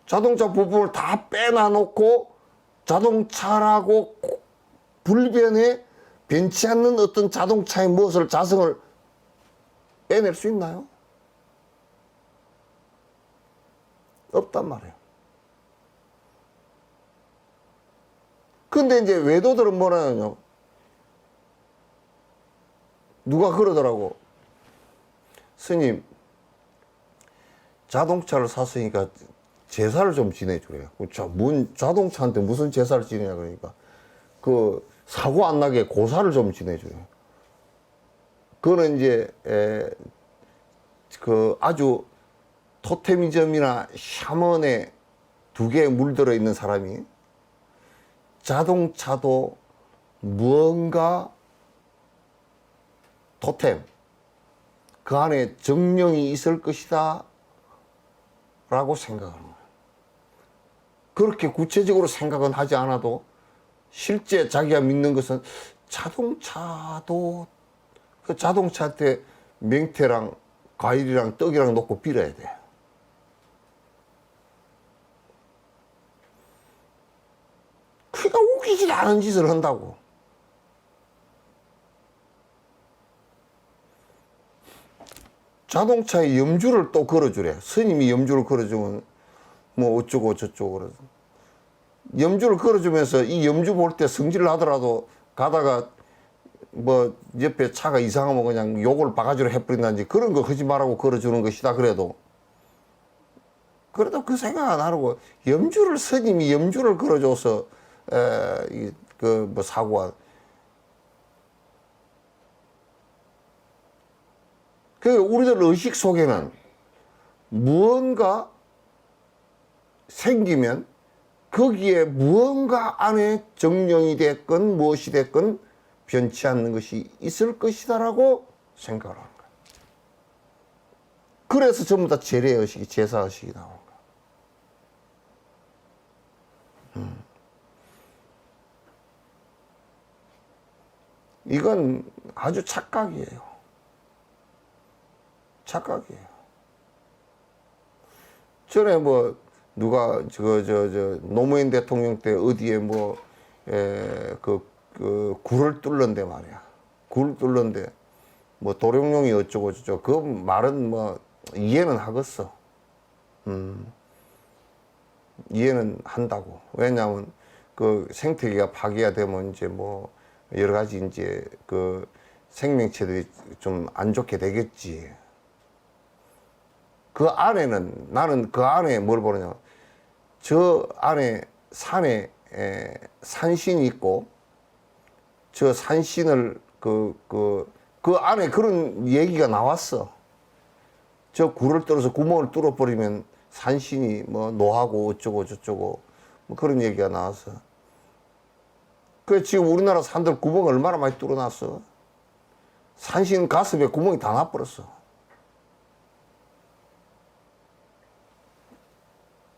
자동차 부품을 다 빼놔놓고 자동차라고 불변에 변치 않는 어떤 자동차의 무엇을 자성을 빼낼 수 있나요? 없단 말이에요. 근데 이제 외도들은 뭐라냐면 누가 그러더라고. 스님, 자동차를 샀으니까 제사를 좀 지내주래요. 자동차한테 무슨 제사를 지내냐 그러니까 그 사고 안 나게 고사를 좀 지내줘요. 그거는 이제 그 아주 토테미즘이나 샤먼에 두 개에 물들어 있는 사람이 자동차도 무언가 토템 그 안에 정령이 있을 것이다 라고 생각하는 거예요. 그렇게 구체적으로 생각은 하지 않아도 실제 자기가 믿는 것은 자동차도 그 자동차한테 명태랑 과일이랑 떡이랑 놓고 빌어야 돼. 그가 웃기지 않은 짓을 한다고. 자동차에 염주를 또 걸어주래. 스님이 염주를 걸어주면 뭐 어쩌고 저쩌고 그러서. 염주를 걸어주면서 이 염주 볼 때 성질을 하더라도 가다가 뭐 옆에 차가 이상하면 그냥 욕을 바가지로 해버린다든지 그런 거 하지 말라고 걸어주는 것이다 그래도 그 생각 안 하고 염주를 스님이 염주를 걸어줘서 그 뭐 사고가 그 우리들 의식 속에는 무언가 생기면 거기에 무언가 안에 정령이 됐건 무엇이 됐건 변치 않는 것이 있을 것이다라고 생각을 하는 거야. 그래서 전부 다 재래의식이 제사의식이 나온 거야. 이건 아주 착각이에요. 착각이에요. 전에 뭐 누가 노무현 대통령 때 어디에 뭐 그 굴을 뚫는데 말이야. 굴을 뚫는데 뭐 도룡뇽이 어쩌고 저쩌고 그 말은 뭐 이해는 하겠어. 이해는 한다고. 왜냐하면 그 생태계가 파괴가 되면 이제 뭐 여러 가지 이제 그 생명체들이 좀 안 좋게 되겠지. 그 안에는 나는 그 안에 뭘 보느냐. 저 안에 산에 산신이 있고 저 산신을 그 안에 그런 얘기가 나왔어. 저 굴을 뚫어서 구멍을 뚫어버리면 산신이 뭐 노하고 어쩌고 저쩌고 뭐 그런 얘기가 나왔어. 그 지금 우리나라 산들 구멍을 얼마나 많이 뚫어놨어. 산신 가슴에 구멍이 다 나버렸어.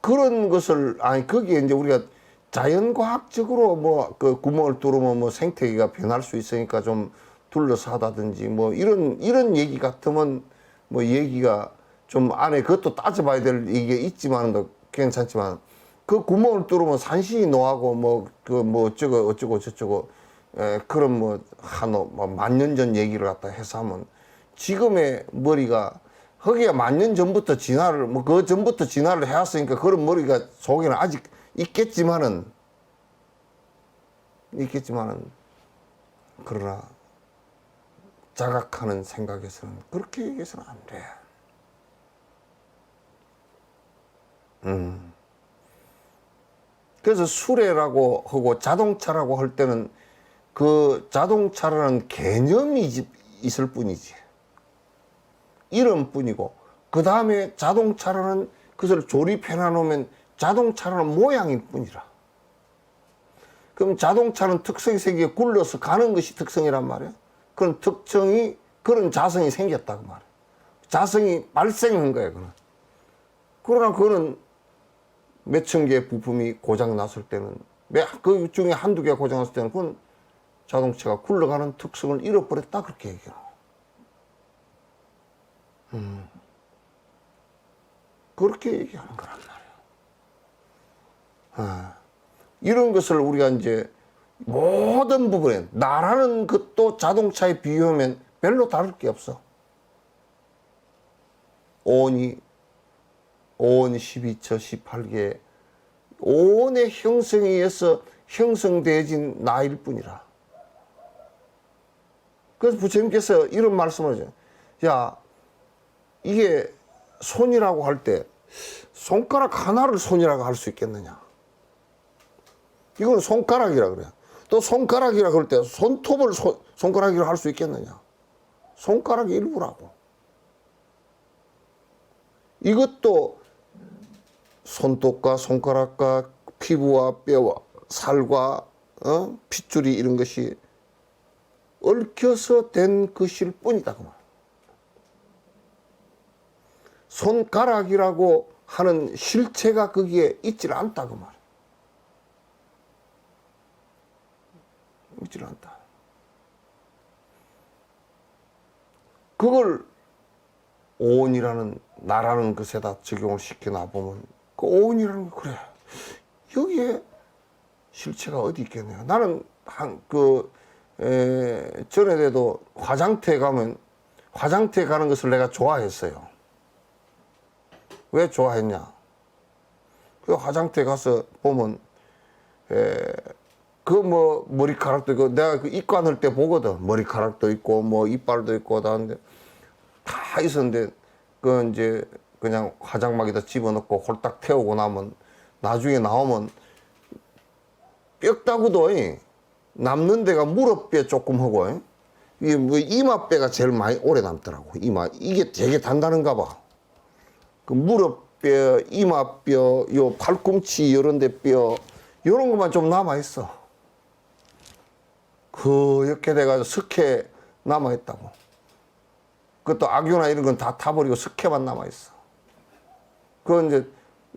그런 것을 거기에 이제 우리가 자연과학적으로 뭐 그 구멍을 뚫으면 뭐 생태계가 변할 수 있으니까 좀 둘러서 하다든지 뭐 이런 얘기 같으면 뭐 얘기가 좀 안에 그것도 따져봐야 될 얘기가 있지만은 괜찮지만 그 구멍을 뚫으면 산신이 노하고 뭐 어쩌고 저쩌고 그런 뭐 만년 전 얘기를 갖다 해서 하면 지금의 머리가 거기에 만년 전부터 진화를 뭐 그 전부터 진화를 해왔으니까 그런 머리가 속에는 아직 있겠지만은 그러나 자각하는 생각에서는 그렇게 얘기해서는 안 돼. 그래서 수레라고 하고 자동차라고 할 때는 그 자동차라는 개념이 있을 뿐이지. 이름뿐이고 그 다음에 자동차라는 그것을 조립해 놔놓으면 자동차라는 모양일 뿐이라. 그럼 자동차는 특성이 생기게 굴러서 가는 것이 특성이란 말이야. 그런 특성이 그런 자성이 생겼다고 말이야. 자성이 발생한 거야. 그러나 그거는 몇천 개의 부품이 고장 났을 때는 그 중에 한두 개가 고장 났을 때는 그건 자동차가 굴러가는 특성을 잃어버렸다 그렇게 얘기해요. 그렇게 얘기하는 거란 말이에요. 이런 것을 우리가 이제 모든 부분에 나라는 것도 자동차에 비유하면 별로 다를 게 없어. 오온이 12처 18개 오온의 형성에 의해서 형성되어진 나일 뿐이라. 그래서 부처님께서 이런 말씀을 하죠. 야, 이게 손이라고 할 때 손가락 하나를 손이라고 할 수 있겠느냐. 이건 손가락이라 그래. 또 손가락이라 그럴 때 손톱을 손가락이라 할 수 있겠느냐. 손가락의 일부라고. 이것도 손톱과 손가락과 피부와 뼈와 살과 핏줄이 이런 것이 얽혀서 된 것일 뿐이다. 그 말. 손가락이라고 하는 실체가 거기에 있질 않다. 그 말. 있질 않다. 그걸 오온이라는 나라는 것에다 적용을 시켜놔 보면 그 오온이라는 거 그래. 여기에 실체가 어디 있겠네요. 나는 전에도 화장터에 가면 화장터에 가는 것을 내가 좋아했어요. 왜 좋아했냐? 그 화장터에 가서 보면 그 뭐 머리카락도 있고 내가 그 입관할 때 보거든. 머리카락도 있고 뭐 이빨도 있고 다 하는데 다 있었는데 그 이제 그냥 화장막에다 집어넣고 홀딱 태우고 나면 나중에 나오면 뼈다구도 남는 데가 무릎뼈 조금 하고 이게 뭐 이마뼈가 제일 많이 오래 남더라고. 이마 이게 되게 단단한가 봐. 그 무릎뼈, 이마뼈, 요 팔꿈치 이런 데 뼈 이런 것만 좀 남아 있어. 그렇게 돼가지고 석회 남아 있다고. 그것도 악유나 이런 건 다 타버리고 석회만 남아 있어. 그건 이제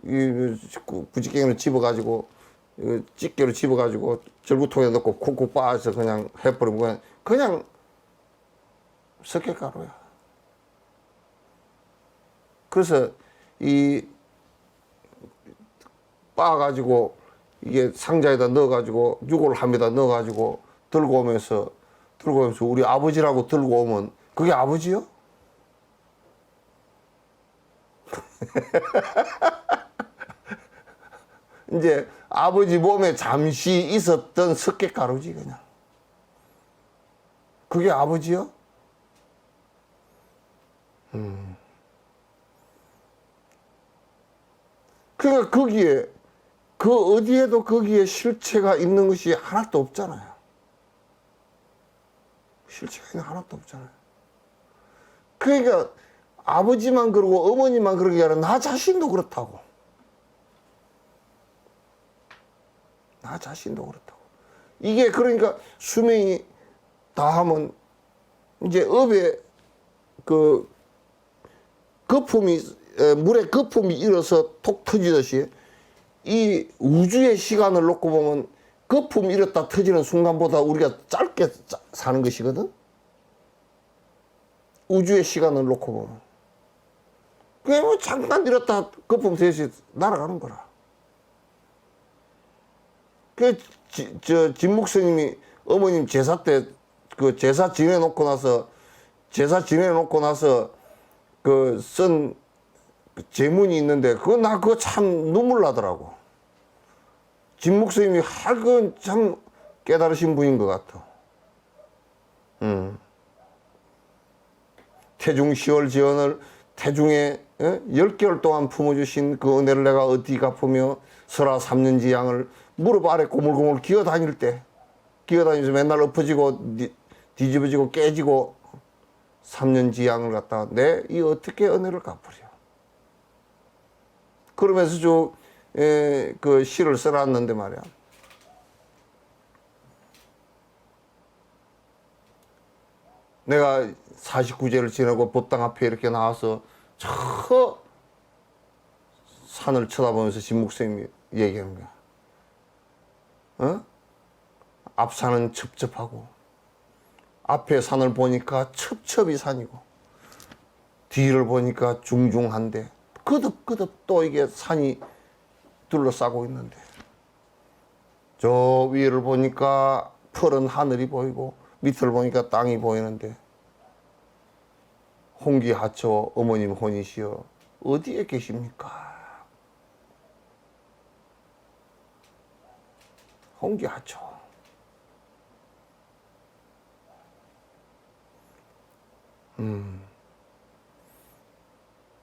이 부지깽이로 집어가지고 집게로 집어가지고 절구통에 넣고 콕콕 빻아서 그냥 해버리면 그냥 석회가루야. 그래서 이 빻아가지고 이게 상자에다 넣어가지고 유골함에다 넣어가지고 들고 오면서 우리 아버지라고 들고 오면 그게 아버지요? 이제 아버지 몸에 잠시 있었던 석회가루지 그냥. 그게 아버지요? 그러니까 거기에 그 어디에도 거기에 실체가 있는 것이 하나도 없잖아요. 실체가 있는 하나도 없잖아요. 그러니까 아버지만 그러고 어머니만 그러게 아니라 나 자신도 그렇다고. 나 자신도 그렇다고. 이게 그러니까 수명이 다 하면 이제 업에 그 거품이 물에 거품이 일어서 톡 터지듯이 이 우주의 시간을 놓고 보면 거품 일었다 터지는 순간보다 우리가 짧게 사는 것이거든. 우주의 시간을 놓고 보면 그게 뭐 잠깐 일었다 거품 터지 날아가는 거라. 그 진묵 스님이 어머님 제사 때 그 제사 지내놓고 나서 그 쓴 제문이 있는데 그거 참 눈물 나더라고. 진묵 스님이 그건 참 깨달으신 분인 것 같아. 태중 10월 지연을 태중에 10개월 동안 품어주신 그 은혜를 내가 어디 갚으며 설화 3년지 양을 무릎 아래 고물고물 기어다니면서 맨날 엎어지고 뒤집어지고 깨지고 3년지 양을 갖다가 내 이 어떻게 은혜를 갚으려. 그러면서 그 시를 써놨는데 말이야. 내가 49제를 지내고 법당 앞에 이렇게 나와서 저 산을 쳐다보면서 진묵스님이 얘기하는 거야. 앞산은 첩첩하고 앞에 산을 보니까 첩첩이 산이고 뒤를 보니까 중중한데 거듭거듭 또 이게 산이 둘러싸고 있는데 저 위를 보니까 푸른 하늘이 보이고 밑을 보니까 땅이 보이는데 홍기하초 어머님 혼이시여 어디에 계십니까? 홍기하초.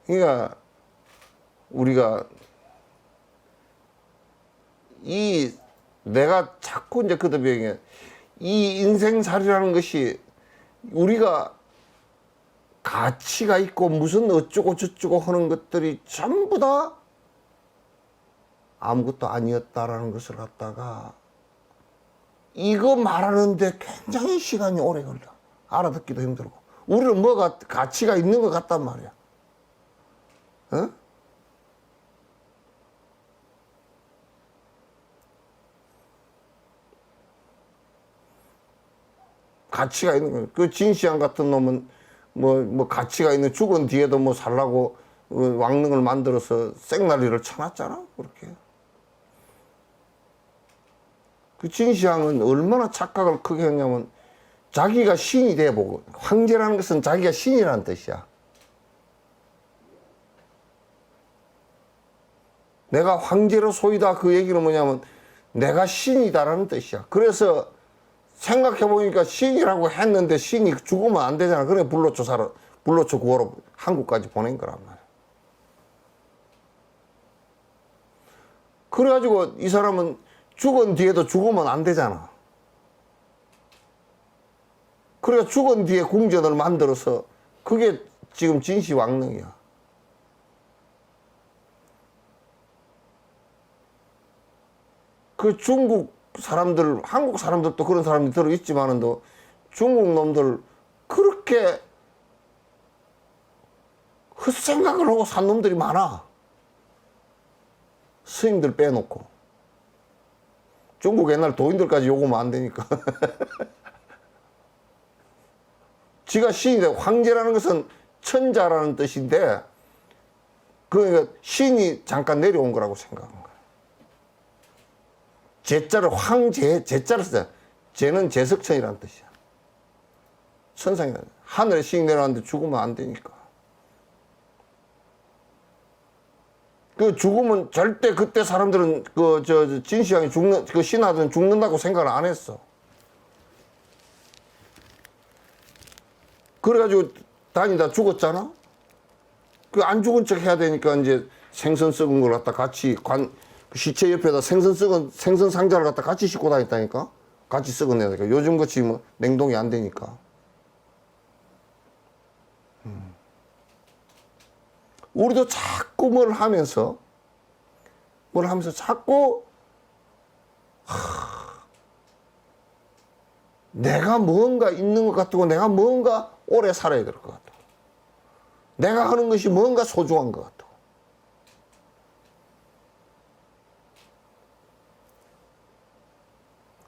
그러니까 우리가 내가 자꾸 이제 그들에게 이 인생살이라는 것이 우리가 가치가 있고 무슨 어쩌고 저쩌고 하는 것들이 전부 다 아무것도 아니었다라는 것을 갖다가 이거 말하는데 굉장히 시간이 오래 걸려. 알아듣기도 힘들고. 우리는 뭐가 가치가 있는 것 같단 말이야. 어? 가치가 있는 거예요. 그 진시황 같은 놈은 뭐 가치가 있는 죽은 뒤에도 뭐 살라고 왕릉을 만들어서 생난리를 쳐놨잖아. 그렇게. 그 진시황은 얼마나 착각을 크게 했냐면 자기가 신이 돼보고, 황제라는 것은 자기가 신이라는 뜻이야. 내가 황제로소이다 그 얘기는 뭐냐면 내가 신이다라는 뜻이야. 그래서 생각해보니까 신이라고 했는데 신이 죽으면 안 되잖아. 그래 불로초 구호로 한국까지 보낸 거란 말이야. 그래가지고 이 사람은 죽은 뒤에도 죽으면 안 되잖아. 그러니까 죽은 뒤에 궁전을 만들어서 그게 지금 진시황릉이야. 그 중국 사람들, 한국 사람들도 그런 사람들이 들어있지만은도 중국 놈들 그렇게 헛생각을 하고 산 놈들이 많아. 스님들 빼놓고. 중국 옛날 도인들까지 욕하면 안 되니까. 지가 신이 되고, 황제라는 것은 천자라는 뜻인데, 그러니까 신이 잠깐 내려온 거라고 생각한 거야. 제자를 황제, 제자를 쓰자. 제는 제석천이라는 뜻이야. 천상이다. 하늘에 신이 내려왔는데 죽으면 안 되니까. 그 죽으면 절대 그때 사람들은 진시황이 그 신하들은 죽는다고 생각을 안 했어. 그래가지고 다니다 죽었잖아? 그 안 죽은 척 해야 되니까 이제 생선 썩은 걸 갖다 같이 시체 옆에다 생선 상자를 갖다 같이 싣고 다녔다니까? 같이 썩어내야 되니까. 요즘 같이 뭐 냉동이 안 되니까. 우리도 자꾸 뭘 하면서 자꾸, 내가 뭔가 있는 것 같고, 내가 뭔가 오래 살아야 될 것 같아. 내가 하는 것이 뭔가 소중한 것 같아.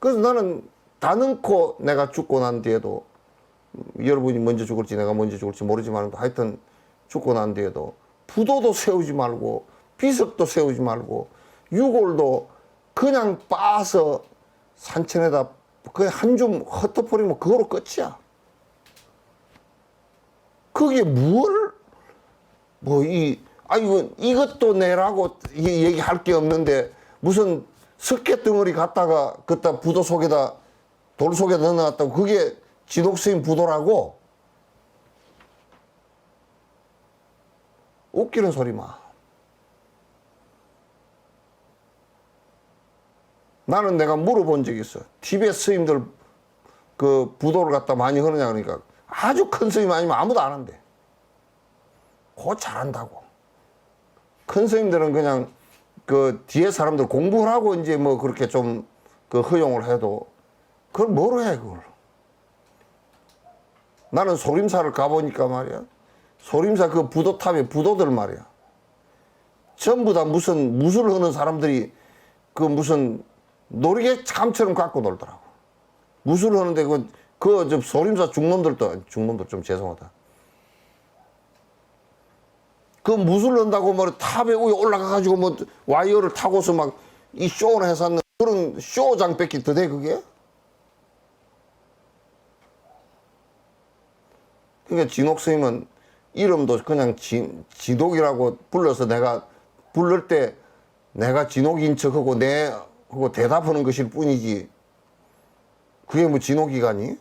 그래서 나는 다 넣고 내가 죽고 난 뒤에도, 여러분이 먼저 죽을지 내가 먼저 죽을지 모르지만 하여튼 죽고 난 뒤에도 부도도 세우지 말고 비석도 세우지 말고 유골도 그냥 빻아서 산천에다 그냥 한 줌 흩어버리면 그거로 끝이야. 그게 이것도 내라고 얘기할 게 없는데 무슨 석회 덩어리 갖다가 그따 부도 속에다 돌 속에다 넣어놨다고 그게 진옥스님 부도라고? 웃기는 소리 마. 나는 내가 물어본 적이 있어. 티베트 스님들 그 부도를 갖다 많이 하느냐 그러니까 아주 큰 스님 아니면 아무도 안 한대. 그거 잘한다고. 큰 스님들은 그냥 그 뒤에 사람들 공부를 하고 이제 뭐 그렇게 좀 그 허용을 해도 그걸 뭐로 해 그걸. 나는 소림사를 가보니까 말이야. 소림사 그 부도탑에 부도들 말이야. 전부 다 무슨 무술 하는 사람들이 그 무슨 놀이개 감처럼 갖고 놀더라고. 무술 하는데 좀 소림사 중놈들 좀 죄송하다. 그 무술 한다고 뭐 탑에 위에 올라가가지고 뭐 와이어를 타고서 막 이 쇼를 해서 하는 그런 쇼장 뺏기 더 돼 그게? 그러니까 진옥 스님은 이름도 그냥 진옥이라고 불러서 내가 부를 때 내가 진옥인 척하고 하고 대답하는 것일 뿐이지 그게 뭐 진옥이가니?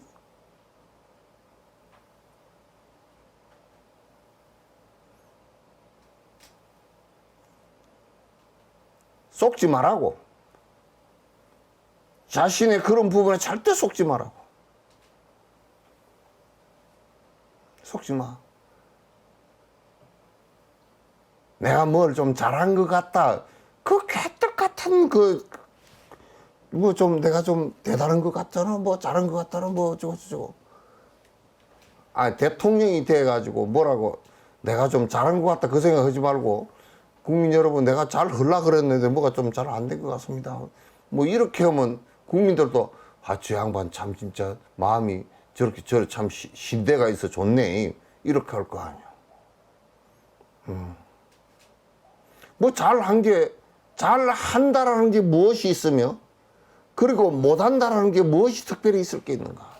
속지 말라고. 자신의 그런 부분에 절대 속지 말라고. 속지 마. 내가 뭘 좀 잘한 것 같다. 그 개떡 같은 뭐 좀 내가 좀 대단한 것 같잖아. 뭐 잘한 것 같잖아. 뭐 저거. 대통령이 돼가지고 뭐라고 내가 좀 잘한 것 같다. 그 생각하지 말고 국민 여러분 내가 잘 하려고 그랬는데 뭐가 좀 잘 안 된 것 같습니다. 뭐 이렇게 하면 국민들도 저 양반 참 진짜 마음이 저렇게 참 신대가 있어 좋네. 이렇게 할 거 아니야. 뭐 잘한다라는 게 무엇이 있으며 그리고 못한다라는 게 무엇이 특별히 있을 게 있는가.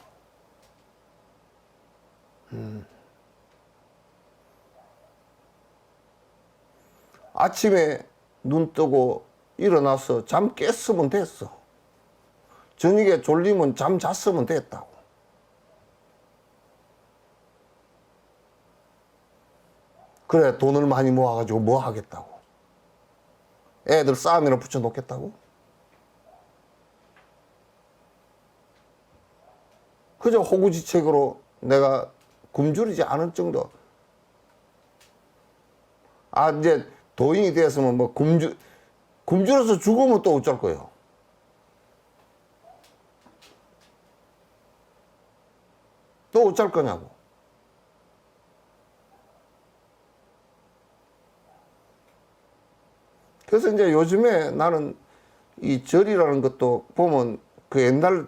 아침에 눈 뜨고 일어나서 잠 깼으면 됐어. 저녁에 졸리면 잠 잤으면 됐다고. 그래, 돈을 많이 모아가지고 뭐 하겠다고. 애들 싸움이나 붙여놓겠다고. 그저 호구지책으로 내가 굶주리지 않을 정도. 아, 이제 도인이 되었으면 뭐 굶주려서 죽으면 또 어쩔 거예요. 또 어쩔 거냐고. 그래서 이제 요즘에 나는 이 절이라는 것도 보면 그 옛날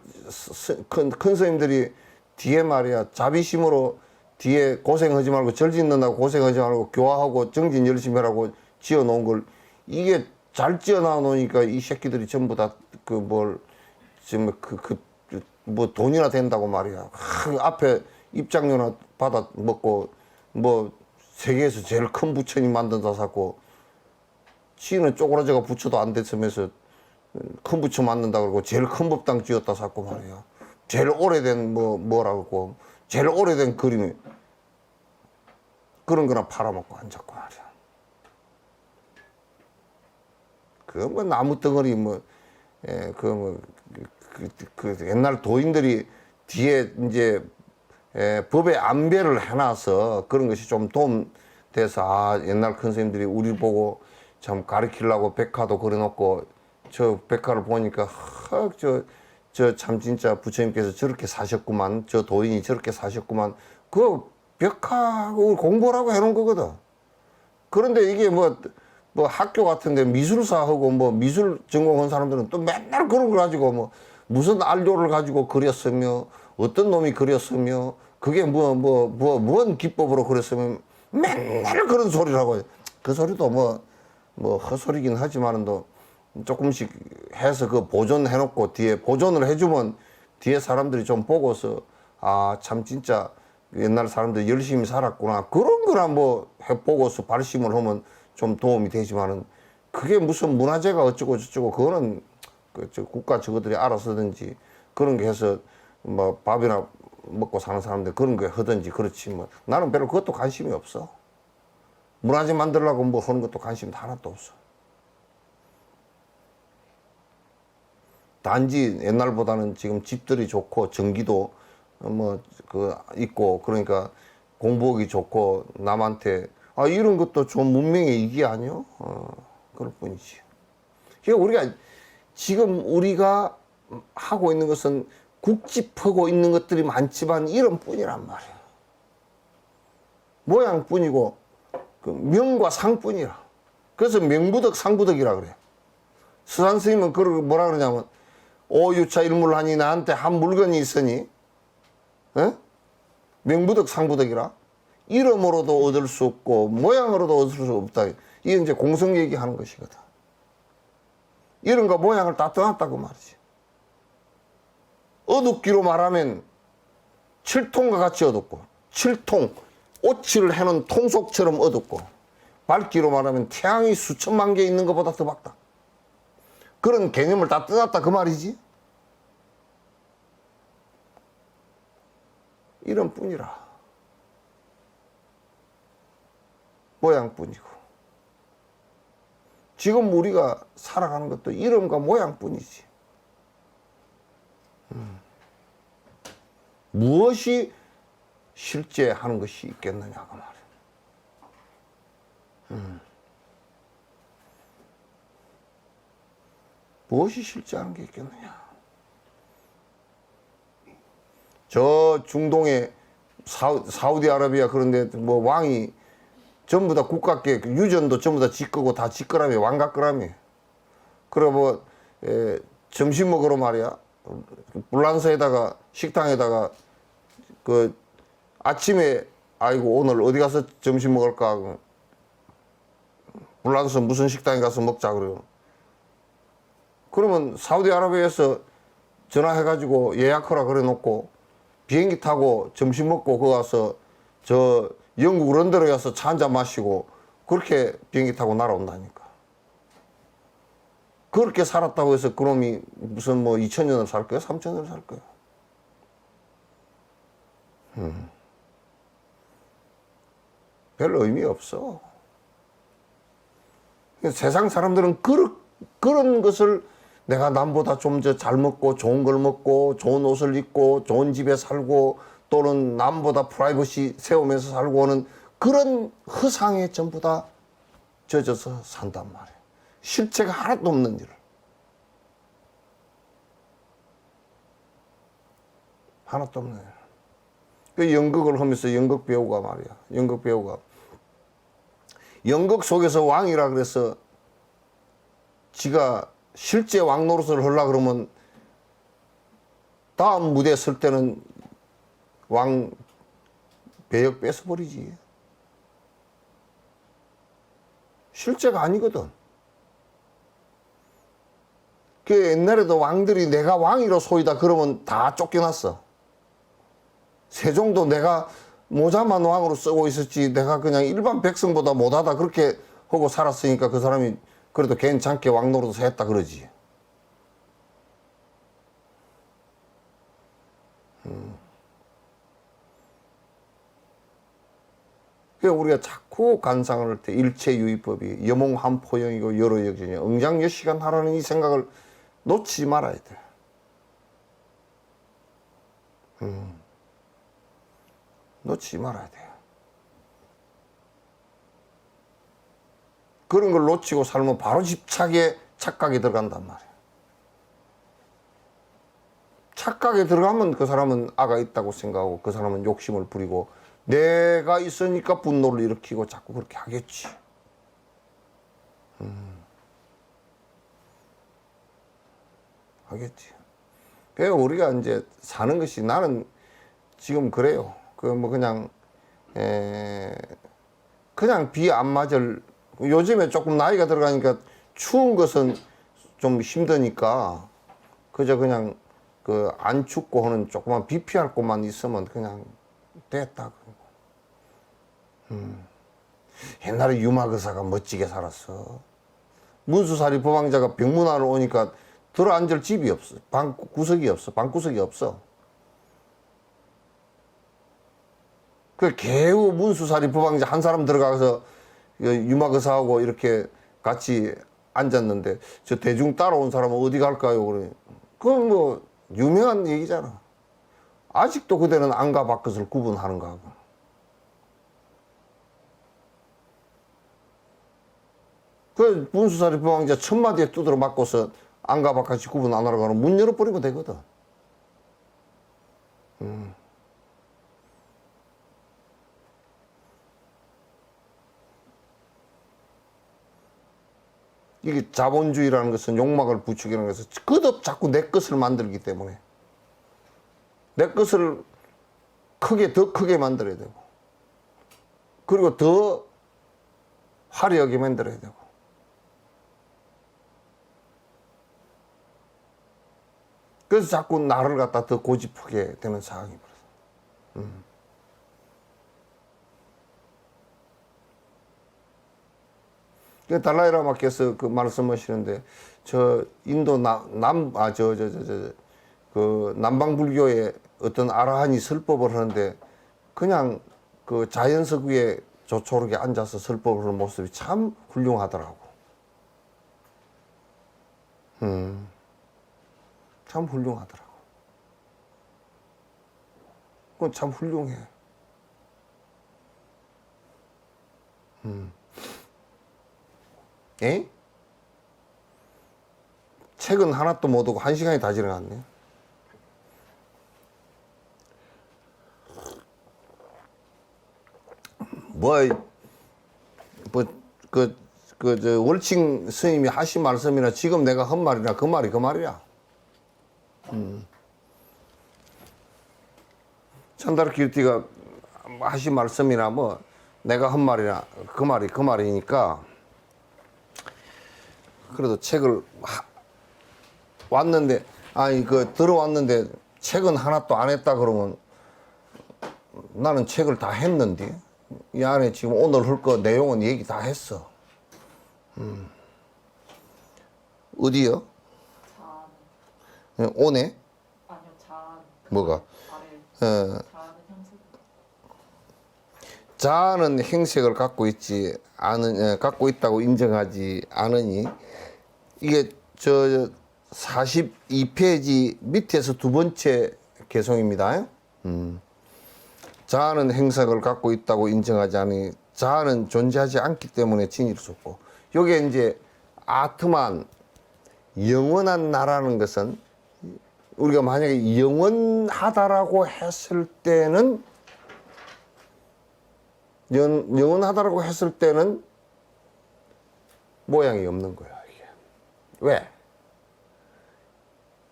큰 스님들이 뒤에 말이야 자비심으로 뒤에 고생하지 말고 절 짓는다고 고생하지 말고 교화하고 정진 열심히 하라고 지어놓은 걸 이게 잘 지어놔 놓으니까 이 새끼들이 전부 다 그 뭘 지금 뭐 돈이나 된다고 말이야. 앞에 입장료나 받아 먹고 뭐 세계에서 제일 큰 부처님 만든다 사고 지는 쪼그라져가 부처도 안 됐으면서 큰 부처 만든다 그러고 제일 큰 법당 지었다 샀고 말이야. 제일 오래된 뭐라고 제일 오래된 그림이 그런 거나 팔아먹고 앉았고 말이야. 뭐 나무 덩어리 그 옛날 도인들이 뒤에 이제 법의 안배를 해놔서 그런 것이 좀 도움돼서 아 옛날 큰 스님들이 우리 보고 참 가르치려고 백화도 그려놓고 저 백화를 보니까 저 참 진짜 부처님께서 저렇게 사셨구만 저 도인이 저렇게 사셨구만 그 백화 공부라고 해놓은 거거든. 그런데 이게 뭐 학교 같은데 미술사하고 뭐 미술 전공한 사람들은 또 맨날 그런 걸 가지고 뭐 무슨 안료를 가지고 그렸으며 어떤 놈이 그렸으며 그게 뭔 기법으로 그렸으면 맨날 그런 소리를 하고 그 소리도 뭐 헛소리긴 하지만은 또 조금씩 해서 그 보존해놓고 뒤에 보존을 해주면 뒤에 사람들이 좀 보고서 아 참 진짜 옛날 사람들이 열심히 살았구나 그런 거나 뭐 해보고서 발심을 하면 좀 도움이 되지만은 그게 무슨 문화재가 어쩌고 저쩌고 그거는 국가 저거들이 알아서든지 그런 게 해서 뭐 밥이나 먹고 사는 사람들 그런 거 하든지 그렇지 뭐 나는 별로 그것도 관심이 없어. 문화재 만들려고 뭐 하는 것도 관심 하나도 없어. 단지 옛날보다는 지금 집들이 좋고 전기도 있고 그러니까 공부하기 좋고 남한테 아 이런 것도 좀 문명의 이기 아니요? 그럴 뿐이지. 그러니까 우리가 하고 있는 것은 국집하고 있는 것들이 많지만 이런 뿐이란 말이야. 모양뿐이고 그 명과 상뿐이라. 그래서 명부덕 상부덕이라 그래. 서산 스님은 뭐라 그러냐면 오유차 일물하니 나한테 한 물건이 있으니 명부덕 상부덕이라. 이름으로도 얻을 수 없고 모양으로도 얻을 수 없다. 이게 이제 공성 얘기하는 것이거든. 이름과 모양을 다 떠났다고 말이지. 어둡기로 말하면 칠통과 같이 어둡고 칠통 오칠을 해놓은 통속처럼 어둡고 밝기로 말하면 태양이 수천만 개 있는 것보다 더 밝다. 그런 개념을 다 떠났다 그 말이지. 이런 뿐이라. 모양뿐이고 지금 우리가 살아가는 것도 이름과 모양뿐이지. 무엇이 실제 하는 것이 있겠느냐가 말이야. 무엇이 실제 하는 게 있겠느냐. 저 중동의 사우디아라비아 그런데 뭐 왕이 전부 다 국가께 유전도 전부 다 지거고 다 지거라며 왕각거라며. 그래 점심 먹으러 말이야 불란서에다가 식당에다가 그 아침에 아이고 오늘 어디 가서 점심 먹을까 불란서 무슨 식당에 가서 먹자 그래요. 그러면 사우디아라비아에서 전화해가지고 예약하라 그래 놓고 비행기 타고 점심 먹고 거기 가서 저 영국 런던에 가서 차 한잔 마시고 그렇게 비행기 타고 날아온다니까. 그렇게 살았다고 해서 그놈이 무슨 뭐 2000년을 살 거야? 3000년을 살 거야? 별 의미 없어. 세상 사람들은 그런 것을 내가 남보다 좀 더 잘 먹고 좋은 걸 먹고 좋은 옷을 입고 좋은 집에 살고 또는 남보다 프라이버시 세우면서 살고 하는 그런 허상에 전부 다 젖어서 산단 말이야. 실체가 하나도 없는 일을. 하나도 없는 일. 그 연극을 하면서 연극 배우가 말이야. 연극 배우가 연극 속에서 왕이라 그래서 지가 실제 왕 노릇을 하려고 그러면 다음 무대에 설 때는 왕 배역 뺏어버리지. 실제가 아니거든. 그 옛날에도 왕들이 내가 왕이로 소이다 그러면 다 쫓겨났어. 세종도 내가 모자만 왕으로 쓰고 있었지 내가 그냥 일반 백성보다 못하다 그렇게 하고 살았으니까 그 사람이 그래도 괜찮게 왕 노릇을 했다 그러지. 그래서 우리가 자꾸 간상을 할 때 일체유의법이 여몽한포영이고 여로역전이 응장여시간 하라는 이 생각을 놓치지 말아야 돼. 놓치지 말아야 돼. 그런 걸 놓치고 살면 바로 집착에 착각이 들어간단 말이야. 착각에 들어가면 그 사람은 악가 있다고 생각하고 그 사람은 욕심을 부리고 내가 있으니까 분노를 일으키고 자꾸 그렇게 하겠지. 하겠지. 그래서 우리가 이제 사는 것이 나는 지금 그래요. 그 뭐 그냥 그냥 비 안 맞을 요즘에 조금 나이가 들어가니까 추운 것은 좀 힘드니까 그저 그냥 그 안 춥고 하는 조그만 비 피할 곳만 있으면 그냥 됐다. 옛날에 유마거사가 멋지게 살았어. 문수사리 법왕자가 병문안을 오니까 들어앉을 집이 없어. 방구석이 없어. 방구석이 없어. 그 개우 문수사리 법왕자 한 사람 들어가서 유마거사하고 이렇게 같이 앉았는데 저 대중 따라온 사람은 어디 갈까요? 그래. 그건 뭐 유명한 얘기잖아. 아직도 그대는 안과 밖것을 구분하는가 하고. 그 문수사리 법왕자 천마디에 두드려 맞고서 안과 밖까지 구분 안 하라고 하면 문 열어버리면 되거든. 이게 자본주의라는 것은 욕망을 부추기는 것은 끝없 자꾸 내 것을 만들기 때문에 내 것을 크게 더 크게 만들어야 되고 그리고 더 화려하게 만들어야 되고 그래서 자꾸 나를 갖다 더 고집하게 되는 상황이 벌어서. 그 달라이라마께서 그 말씀하시는데 저 인도 그 남방 불교의 어떤 아라한이 설법을 하는데 그냥 그 자연석 위에 조촐하게 앉아서 설법을 하는 모습이 참 훌륭하더라고. 참 훌륭하더라고. 그건 참 훌륭해. 에? 책은 하나도 못 오고 1시간이 다 지나갔네. 저 월칭 스님이 하신 말씀이나 지금 내가 한 말이나 그 말이 그 말이야. 찬다르 키르티가 하신 말씀이나 뭐 내가 한 말이나 그 말이 그 말이니까 그래도 책을 왔는데 아니 그 들어왔는데 책은 하나도 안 했다 그러면 나는 책을 다 했는데 이 안에 지금 오늘 할 거 내용은 얘기 다 했어. 어디요? 자아는 오네? 아니요 자아는 뭐가? 아래 어, 자아는 형색 자아는 행색을 갖고 있지 갖고 있다고 인정하지 않으니 이게 저 42페이지 밑에서 두 번째 개송입니다. 자아는 행색을 갖고 있다고 인정하지 않으니 자아는 존재하지 않기 때문에 지닐 수 없고 요게 이제 아트만 영원한 나라는 것은 우리가 만약에 영원하다라고 했을 때는 영원하다라고 했을 때는 모양이 없는 거야, 이게. 왜?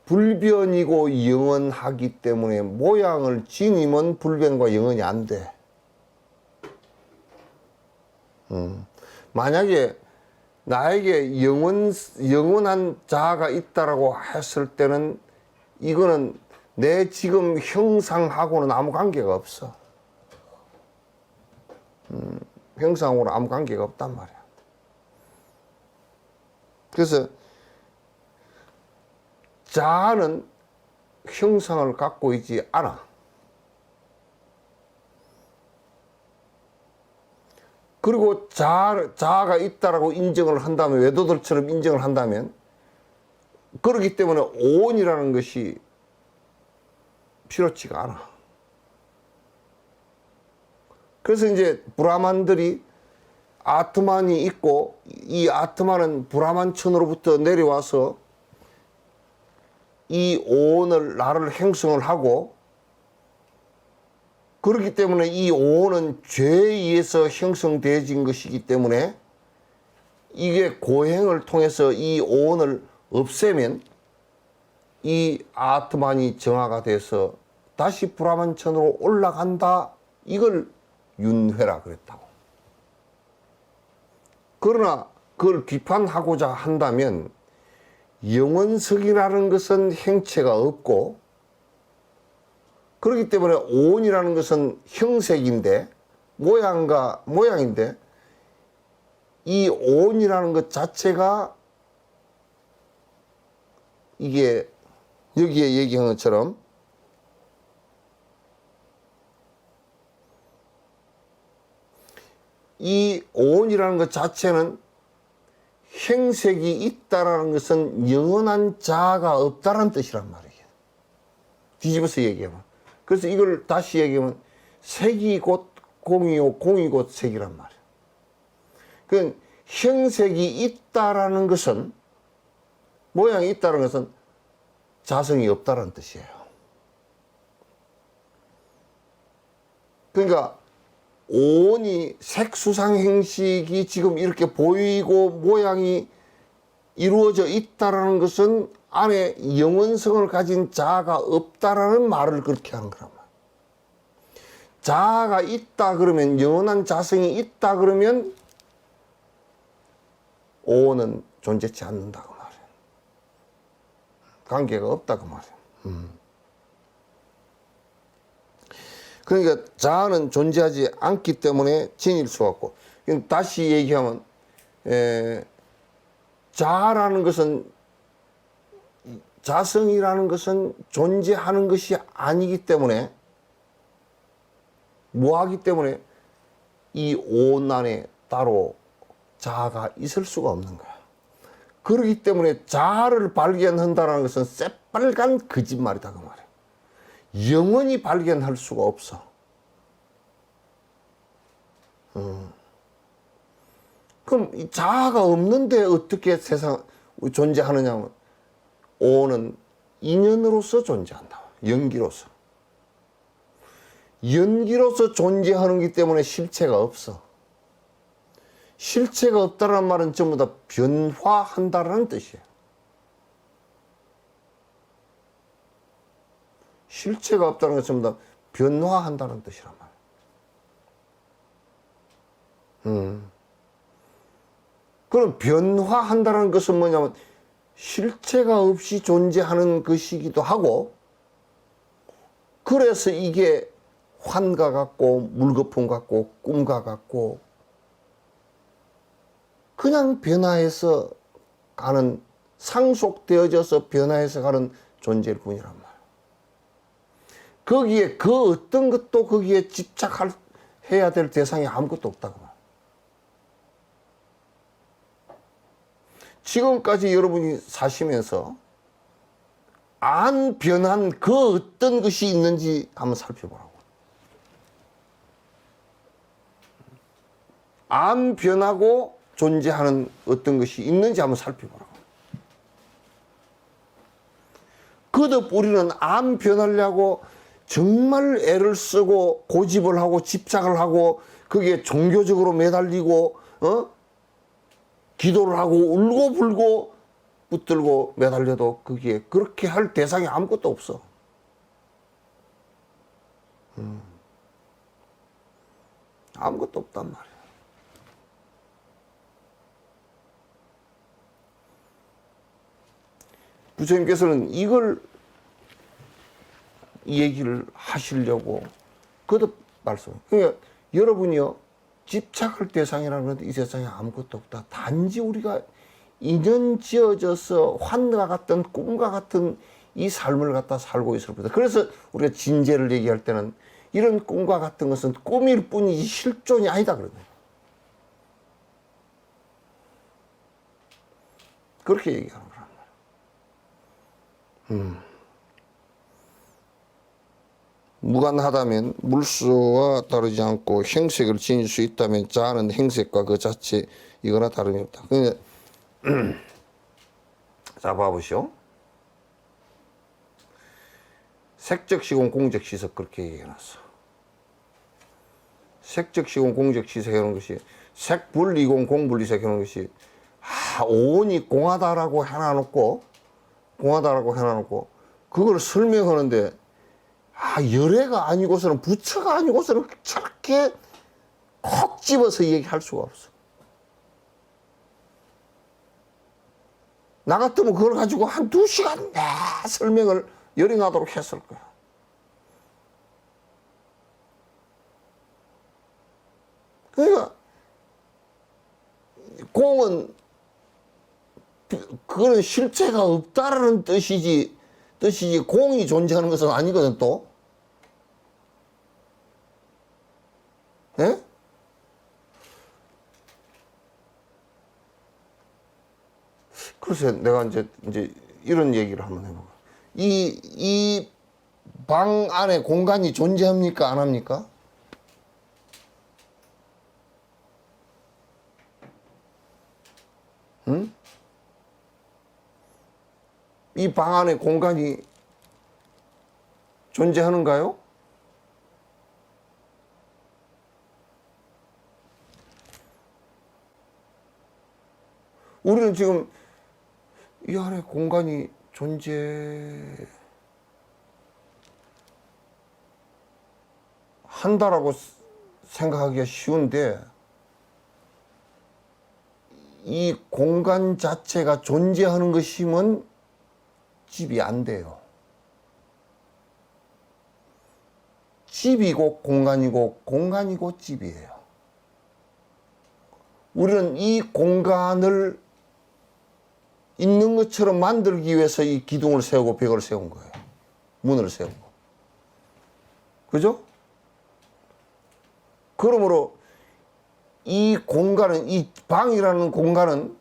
불변이고 영원하기 때문에 모양을 지니면 불변과 영원이 안 돼. 만약에 나에게 영원한 자아가 있다라고 했을 때는 이거는 내 지금 형상하고는 아무 관계가 없어. 형상하고는 아무 관계가 없단 말이야. 그래서 자아는 형상을 갖고 있지 않아. 그리고 자아가 있다라고 인정을 한다면, 외도들처럼 인정을 한다면, 그렇기 때문에 오온이라는 것이 필요치가 않아. 그래서 이제 브라만들이 아트만이 있고, 이 아트만은 브라만천으로부터 내려와서 이 오온을, 나를 형성을 하고, 그렇기 때문에 이 오온은 죄에 의해서 형성되어진 것이기 때문에 이게 고행을 통해서 이 오온을 없애면 이 아트만이 정화가 돼서 다시 브라만천으로 올라간다. 이걸 윤회라 그랬다고. 그러나 그걸 비판하고자 한다면 영원성이라는 것은 행체가 없고 그렇기 때문에 오온이라는 것은 형색인데 모양인데 이 오온이라는 것 자체가 이게 여기에 얘기한 것처럼 이 오온이라는 것 자체는 행색이 있다라는 것은 영원한 자아가 없다라는 뜻이란 말이에요. 뒤집어서 얘기하면. 그래서 이걸 다시 얘기하면 색이 곧 공이요 공이 곧 색이란 말이에요. 그 형색이 있다라는 것은 모양이 있다는 것은 자성이 없다라는 뜻이에요. 그러니까 오온이 색수상 행식이 지금 이렇게 보이고 모양이 이루어져 있다라는 것은 안에 영원성을 가진 자아가 없다라는 말을 그렇게 하는 거란 말이에요. 자아가 있다 그러면 영원한 자성이 있다 그러면 오온은 존재치 않는다 그 말이에요. 관계가 없다 그 말이에요. 그러니까 자아는 존재하지 않기 때문에 지닐 수 없고 다시 얘기하면 자아라는 것은 자성이라는 것은 존재하는 것이 아니기 때문에 뭐하기 때문에 이 오온 안에 따로 자아가 있을 수가 없는 거야. 그렇기 때문에 자아를 발견한다는 것은 새빨간 거짓말이다 그 말이야. 영원히 발견할 수가 없어. 그럼 이 자아가 없는데 어떻게 세상 존재하느냐? 오온은 인연으로서 존재한다. 연기로서. 연기로서 존재하는 것 때문에 실체가 없어. 실체가 없다는 말은 전부 다 변화한다는 뜻이에요. 실체가 없다는 것은 전부 다 변화한다는 뜻이란 말이에요. 그럼 변화한다는 것은 뭐냐면 실체가 없이 존재하는 것이기도 하고 그래서 이게 환과 같고 물거품 같고 꿈과 같고 그냥 변화해서 가는, 상속되어져서 변화해서 가는 존재일 뿐이란 말이에요. 거기에 그 어떤 것도 거기에 집착해야 될 대상이 아무것도 없다고 말이에요. 지금까지 여러분이 사시면서 안 변한 그 어떤 것이 있는지 한번 살펴보라고. 안 변하고 존재하는 어떤 것이 있는지 한번 살펴보라고. 거듭 우리는 안 변하려고 정말 애를 쓰고 고집을 하고 집착을 하고 거기에 종교적으로 매달리고 기도를 하고 울고 불고 붙들고 매달려도 거기에 그렇게 할 대상이 아무것도 없어. 아무것도 없단 말이야. 부처님께서는 이걸 얘기를 하시려고 거듭 말씀해요. 그러니까 여러분이요, 집착할 대상이라는 건 이 세상에 아무것도 없다. 단지 우리가 인연 지어져서 환과 같은 꿈과 같은 이 삶을 갖다 살고 있을 뿐이다. 그래서 우리가 진제를 얘기할 때는 이런 꿈과 같은 것은 꿈일 뿐이지 실존이 아니다 그러네요. 그렇게 얘기하는 거란 말이에요. 무관하다면 물수와 다르지 않고 행색을 지닐 수 있다면 자아는 행색과 그 자체 이거나 다름이 없다. 그러니까 자 봐보시오. 색적시공 공적시석 그렇게 얘기해놨어. 색적시공 공적시석 해놓은 것이 색분리공 공분리색 해놓은 것이 오온이 공하다라고 해놔놓고 그걸 설명하는데 열애가 아니고서는 부처가 아니고서는 저렇게 콕 집어서 얘기할 수가 없어. 나 같으면 그걸 가지고 한 2시간 내 설명을 열행하도록 했을 거야. 그러니까 공은 그거는 실체가 없다라는 뜻이지 공이 존재하는 것은 아니거든 또. 예? 글쎄 내가 이제 이런 얘기를 한번 해볼까. 이 방 안에 공간이 존재합니까 안 합니까? 응? 이 방 안에 공간이 존재하는가요? 우리는 지금 이 안에 공간이 존재한다라고 생각하기가 쉬운데 이 공간 자체가 존재하는 것이면 집이 안 돼요. 집이 곧 공간이고 공간이 곧 집이에요. 우리는 이 공간을 있는 것처럼 만들기 위해서 이 기둥을 세우고 벽을 세운 거예요. 문을 세운 거. 그죠? 그러므로 이 공간은, 이 방이라는 공간은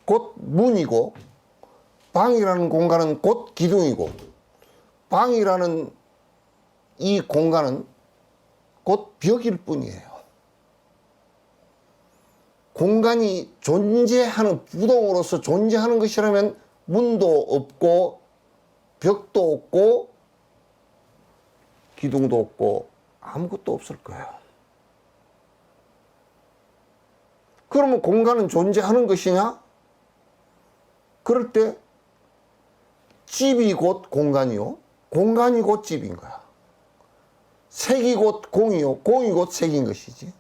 곧 문이고 방이라는 공간은 곧 기둥이고 방이라는 이 공간은 곧 벽일 뿐이에요. 공간이 존재하는, 부동으로서 존재하는 것이라면 문도 없고 벽도 없고 기둥도 없고 아무것도 없을 거예요. 그러면 공간은 존재하는 것이냐? 그럴 때 집이 곧 공간이요, 공간이 곧 집인 거야. 색이 곧 공이요, 공이 곧 색인 것이지.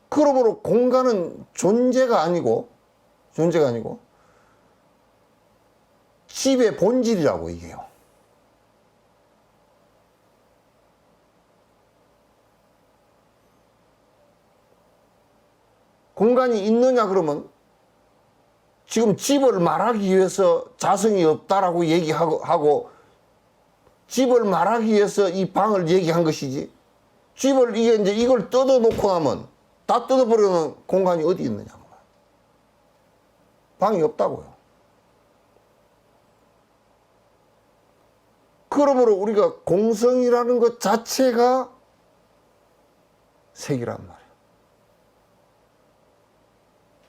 그러므로 공간은 존재가 아니고 집의 본질이라고 이게요. 공간이 있느냐 그러면 지금 집을 말하기 위해서 자성이 없다라고 얘기하고 집을 말하기 위해서 이 방을 얘기한 것이지, 집을 이게 이제 이걸 뜯어놓고 나면 다 뜯어버리는 공간이 어디 있느냐고. 방이 없다고요. 그러므로 우리가 공성이라는 것 자체가 색이란 말이에요.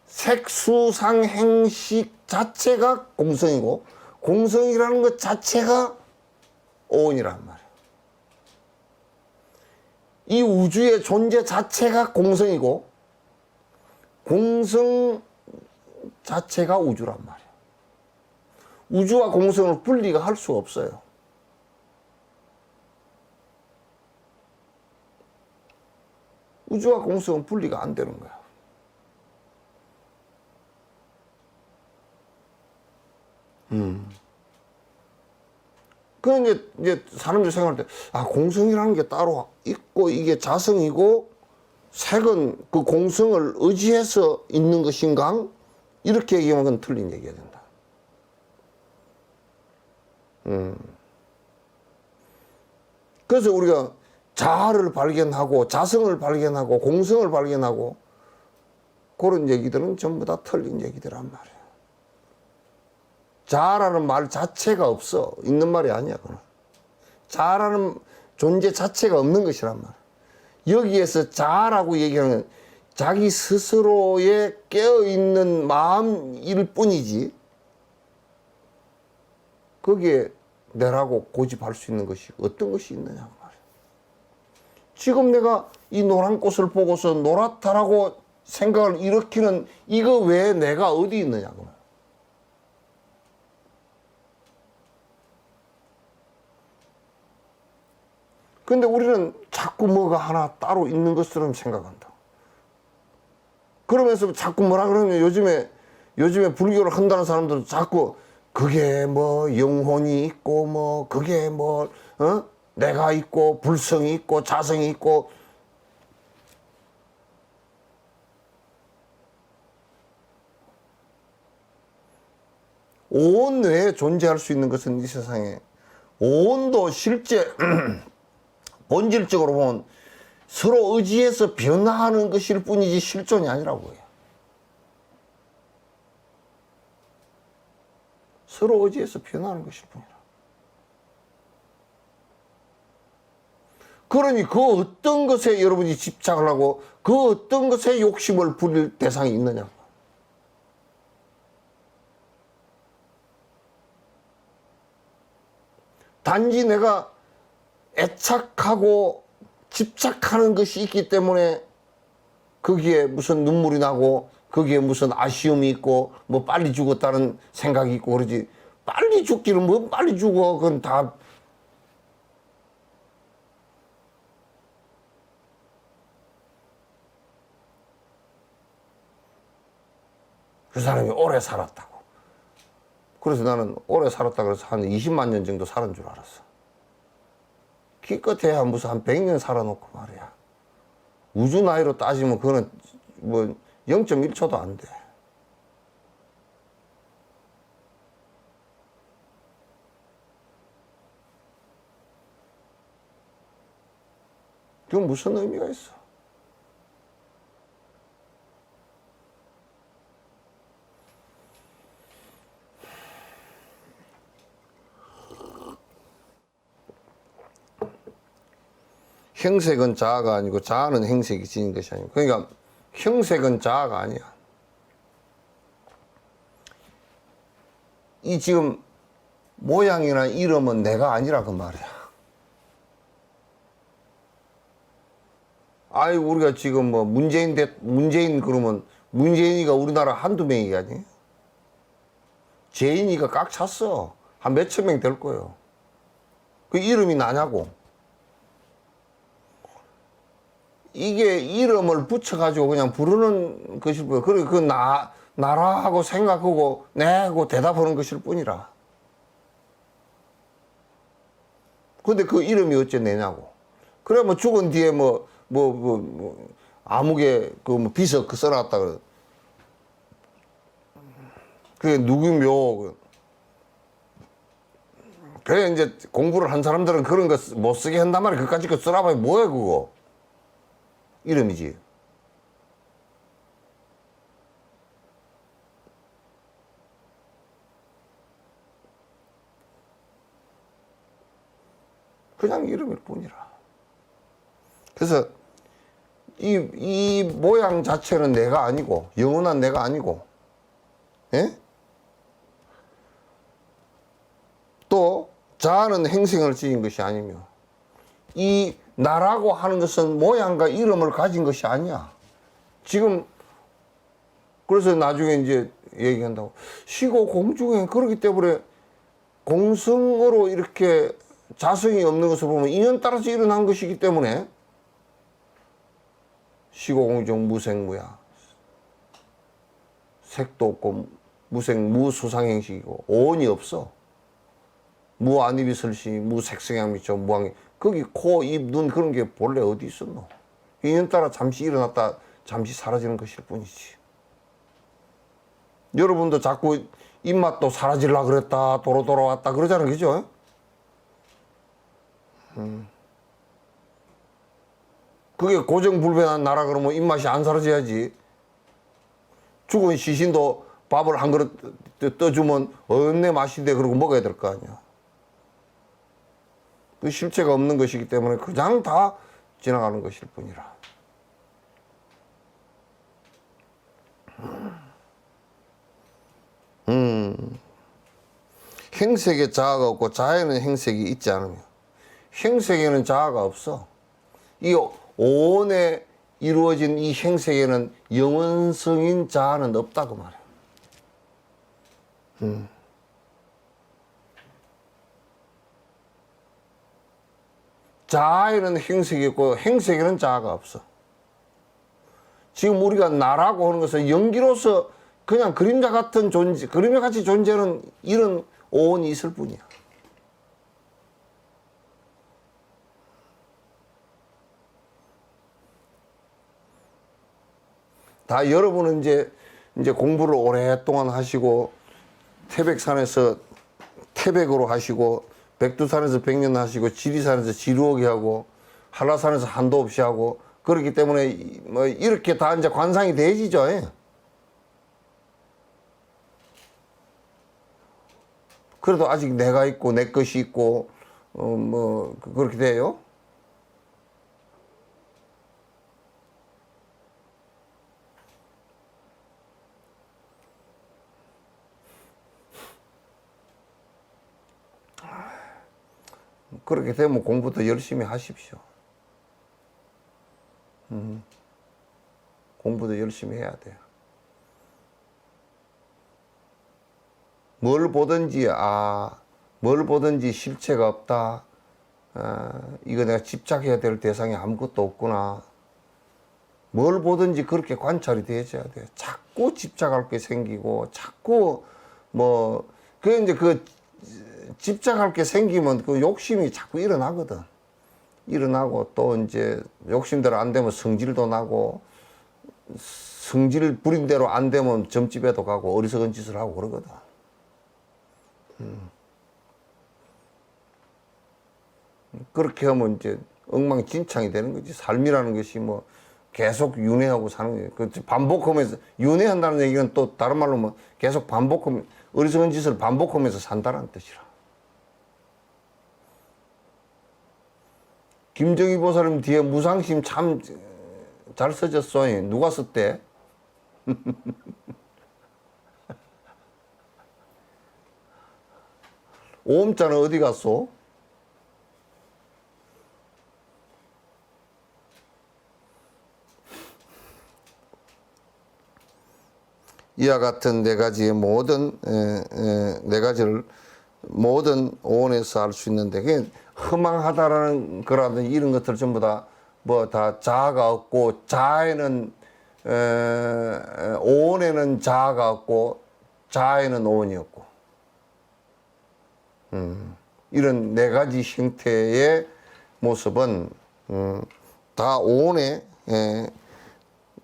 색수상 행식 자체가 공성이고, 공성이라는 것 자체가 오온이란 말이에요. 이 우주의 존재 자체가 공성이고, 공성 자체가 우주란 말이에요. 우주와 공성을 분리가 할 수가 없어요. 우주와 공성은 분리가 안 되는 거야. 그런 이제 사람들이 생각할 때, 아, 공성이라는 게 따로 있고, 이게 자성이고, 색은 그 공성을 의지해서 있는 것인가? 이렇게 얘기하면 그건 틀린 얘기가 된다. 그래서 우리가 자아를 발견하고, 자성을 발견하고, 공성을 발견하고, 그런 얘기들은 전부 다 틀린 얘기들란 말이에요. 자아라는 말 자체가 없어. 있는 말이 아니야, 그건. 자아라는 존재 자체가 없는 것이란 말이야. 여기에서 자아라고 얘기하는 건 자기 스스로의 깨어있는 마음일 뿐이지, 거기에 내라고 고집할 수 있는 것이 어떤 것이 있느냐 말이야. 지금 내가 이 노란 꽃을 보고서 노랗다라고 생각을 일으키는 이거 외에 내가 어디 있느냐, 그러면. 근데 우리는 자꾸 뭐가 하나 따로 있는 것처럼 생각한다. 그러면서 자꾸 뭐라 그러면 요즘에 불교를 한다는 사람들은 자꾸 그게 뭐 영혼이 있고 뭐 그게 뭐 내가 있고 불성이 있고 자성이 있고, 온 외에 존재할 수 있는 것은 이 세상에 온도 실제 본질적으로 보면 서로 의지해서 변화하는 것일 뿐이지 실존이 아니라고 해요. 서로 의지해서 변화하는 것일 뿐이라. 그러니 그 어떤 것에 여러분이 집착을 하고 그 어떤 것에 욕심을 부릴 대상이 있느냐. 단지 내가 애착하고 집착하는 것이 있기 때문에 거기에 무슨 눈물이 나고 거기에 무슨 아쉬움이 있고 뭐 빨리 죽었다는 생각이 있고 그러지, 빨리 죽기는 뭐 빨리 죽어. 그건 다 그 사람이 오래 살았다고. 그래서 나는 오래 살았다 그래서 한 20만 년 정도 살은 줄 알았어. 기껏해야 무슨 한 100년 살아놓고 말이야. 우주 나이로 따지면 그거는 뭐 0.1초도 안 돼. 그건 무슨 의미가 있어? 형색은 자아가 아니고 자아는 행색이 지닌 것이 아니고, 그러니까 형색은 자아가 아니야. 이 지금 모양이나 이름은 내가 아니라 그 말이야. 아이, 우리가 지금 뭐 문재인 그러면 문재인이가 우리나라 한두 명이 아니에요. 재인이가 꽉 찼어. 한 몇천 명 될 거예요. 그 이름이 나냐고. 이게 이름을 붙여가지고 그냥 부르는 것일 뿐이야. 그리고 나라 하고 생각하고 네 하고 대답하는 것일 뿐이라. 근데 그 이름이 어째 내냐고. 그래 뭐 죽은 뒤에 아무개 그 뭐 비석 그 써놨다 그래. 그게 누구 묘. 그래 이제 공부를 한 사람들은 그런 거 못 쓰게 한단 말이야. 그까짓 거 써놔봐야 뭐야 그거. 이름이지. 그냥 이름일 뿐이라. 그래서 이 모양 자체는 내가 아니고, 영원한 내가 아니고, 예? 또, 자아는 행생을 지은 것이 아니며, 이 나라고 하는 것은 모양과 이름을 가진 것이 아니야. 지금, 그래서 나중에 이제 얘기한다고. 시고 공중에 그렇기 때문에 공성으로 이렇게 자성이 없는 것을 보면 인연 따라서 일어난 것이기 때문에 시고공중 무생무야. 색도 없고 무생 무수상행식이고 오온이 없어. 무안입이설시 무색성향미죠 무항이. 거기 코, 입, 눈 그런 게 본래 어디 있었노? 인연 따라 잠시 일어났다 잠시 사라지는 것일 뿐이지. 여러분도 자꾸 입맛도 사라질라 그랬다 도로 돌아왔다 그러잖아요, 그죠? 그게 고정불변한 나라 그러면 입맛이 안 사라져야지. 죽은 시신도 밥을 한 그릇 떠주면 얼마나 맛인데 그러고 먹어야 될 거 아니야. 그 실체가 없는 것이기 때문에 그냥 다 지나가는 것일 뿐이라. 행색에 자아가 없고 자에는 행색이 있지 않으며 행색에는 자아가 없어. 이 오온에 이루어진 이 행색에는 영원성인 자아는 없다고 말이야. 자아에는 행색이 있고 행색에는 자아가 없어. 지금 우리가 나라고 하는 것은 연기로서 그냥 그림자 같은 존재, 그림자 같이 존재하는 이런 오온이 있을 뿐이야. 다 여러분은 이제 공부를 오랫동안 하시고 태백산에서 태백으로 하시고 백두산에서 백년 하시고 지리산에서 지루하게 하고 한라산에서 한도 없이 하고 그렇기 때문에 뭐 이렇게 다 이제 관상이 되지죠. 예. 그래도 아직 내가 있고 내 것이 있고 그렇게 돼요. 그렇게 되면 공부도 열심히 하십시오. 공부도 열심히 해야 돼요. 뭘 보든지 실체가 없다. 이거 내가 집착해야 될 대상이 아무것도 없구나. 뭘 보든지 그렇게 관찰이 되어야 돼요. 자꾸 집착할 게 생기고 자꾸 그 집착할 게 생기면 그 욕심이 자꾸 일어나거든. 일어나고 또 이제 욕심대로 안 되면 성질도 나고 성질 부린 대로 안 되면 점집에도 가고 어리석은 짓을 하고 그러거든. 그렇게 하면 이제 엉망진창이 되는 거지. 삶이라는 것이 뭐 계속 윤회하고 사는 거예요. 그 반복하면서 윤회한다는 얘기는 또 다른 말로 뭐 계속 반복하면 어리석은 짓을 반복하면서 산다는 뜻이라. 김정희 보살님 뒤에 무상심 참 잘 써졌어. 누가 썼대? 오음자는 어디 갔어? 이와 같은 네 가지의 모든 네 가지를 모든 오온에서 알 수 있는데 그게 허망하다라는 거라든지 이런 것들 전부 다 다 자아가 없고 자에는 오온에는 자아가 없고 자에는 오온이 없고 이런 네 가지 형태의 모습은 다 오온에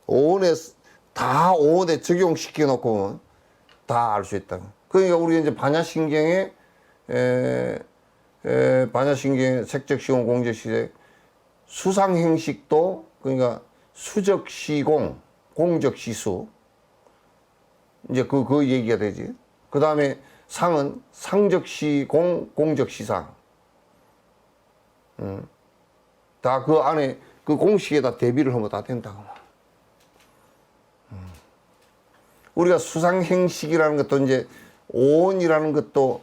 오온에 적용시켜 놓고 다 알 수 있다. 그러니까 우리 이제 반야신경의 반야신경의 색적시공, 공적시색, 수상행식도 그러니까 수적시공, 공적시수 이제 그 얘기가 되지. 그 다음에 상은 상적시공, 공적시상. 다 그 안에 그 공식에다 대비를 하면 다 된다고. 우리가 수상행식이라는 것도 이제 오온이라는 것도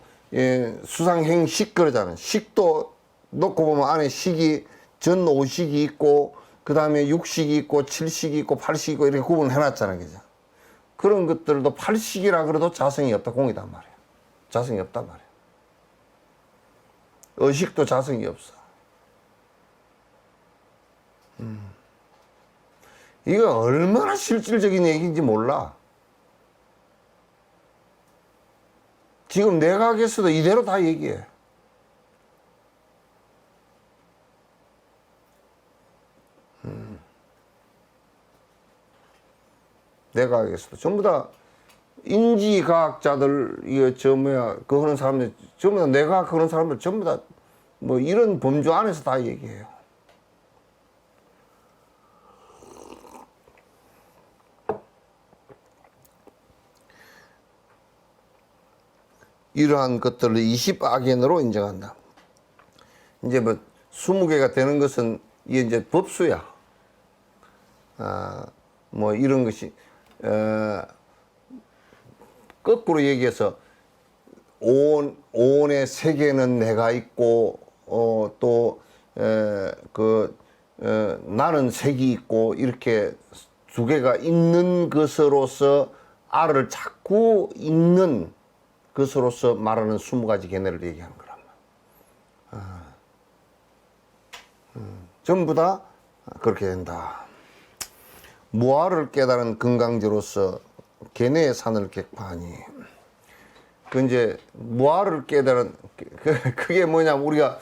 수상행식 그러잖아요. 식도 놓고 보면 안에 식이 전오식이 있고 그 다음에 육식이 있고 칠식이 있고 팔식이 있고 이렇게 구분을 해놨잖아요. 그죠? 그런 것들도 팔식이라 그래도 자성이 없다 공이단 말이에요. 자성이 없단 말이에요. 의식도 자성이 없어. 이거 얼마나 실질적인 얘기인지 몰라. 지금 내각에서도 이대로 다 얘기해. 내각에서도 전부 다 인지과학자들 이거 그 하는 사람들 전부 다 내과학 그런 사람들 전부 다 뭐 이런 범주 안에서 다 얘기해요. 이러한 것들을 20악연으로 인정한다. 이제 뭐 20개가 되는 것은 이게 이제 법수야. 뭐 이런 것이 거꾸로 얘기해서 오온의 세계는 내가 있고 나는 색이 있고 이렇게 두 개가 있는 것으로서 알을 자꾸 읽는 것으로서 말하는 20가지 견해를 얘기하는 거란 말이야. 전부 다 그렇게 된다. 무아를 깨달은 건강지로서 견해의 산을 객파하니. 그 이제 무아를 깨달은 그게 뭐냐면 우리가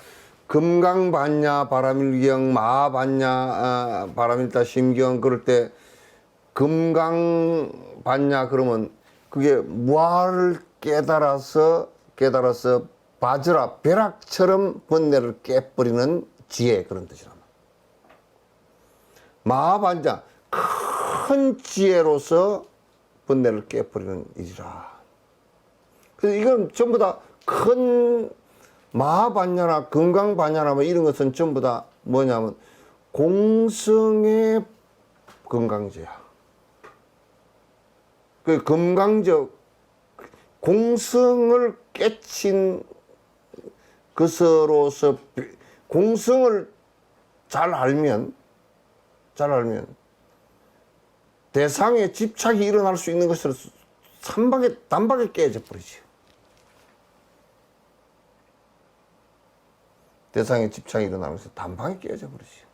금강반야 바람일경 마반야 바람일다 심경 그럴 때 금강반야 그러면 그게 무아를 깨달아서 바즈라 벼락처럼 번뇌를 깨버리는 지혜 그런 뜻이란 말이야. 마반야 큰 지혜로서 번뇌를 깨버리는 일이라. 그래서 이건 전부 다 큰 마반야나 건강반야나 뭐 이런 것은 전부 다 뭐냐면 공성의 건강제야. 그 건강적 공성을 깨친 것으로서 공성을 잘 알면 대상에 집착이 일어날 수 있는 것을 단박에 깨져 버리지. 대상에 집착이 일어나는 것을 단박에 깨져 버리지.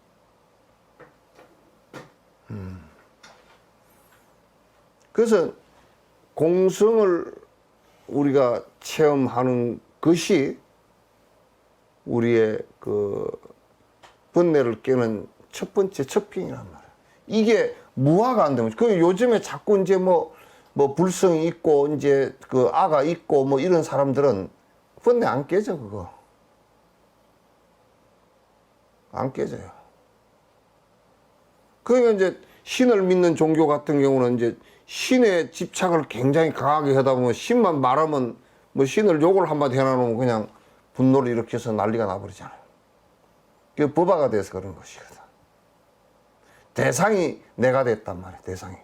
그래서 공성을 우리가 체험하는 것이 우리의 그 번뇌를 깨는 첫 번째 척빙이란 말이야. 이게 무아가 안 되면, 그 요즘에 자꾸 이제 뭐 불성이 있고, 이제 그 아가 있고, 뭐 이런 사람들은 번뇌 안 깨져, 그거. 안 깨져요. 그러니까 이제 신을 믿는 종교 같은 경우는 이제 신의 집착을 굉장히 강하게 하다 보면 신만 말하면 뭐 신을 욕을 한마디 해놔놓으면 그냥 분노를 일으켜서 난리가 나버리잖아요. 그게 법화가 돼서 그런 것이거든. 대상이 내가 됐단 말이야, 대상이.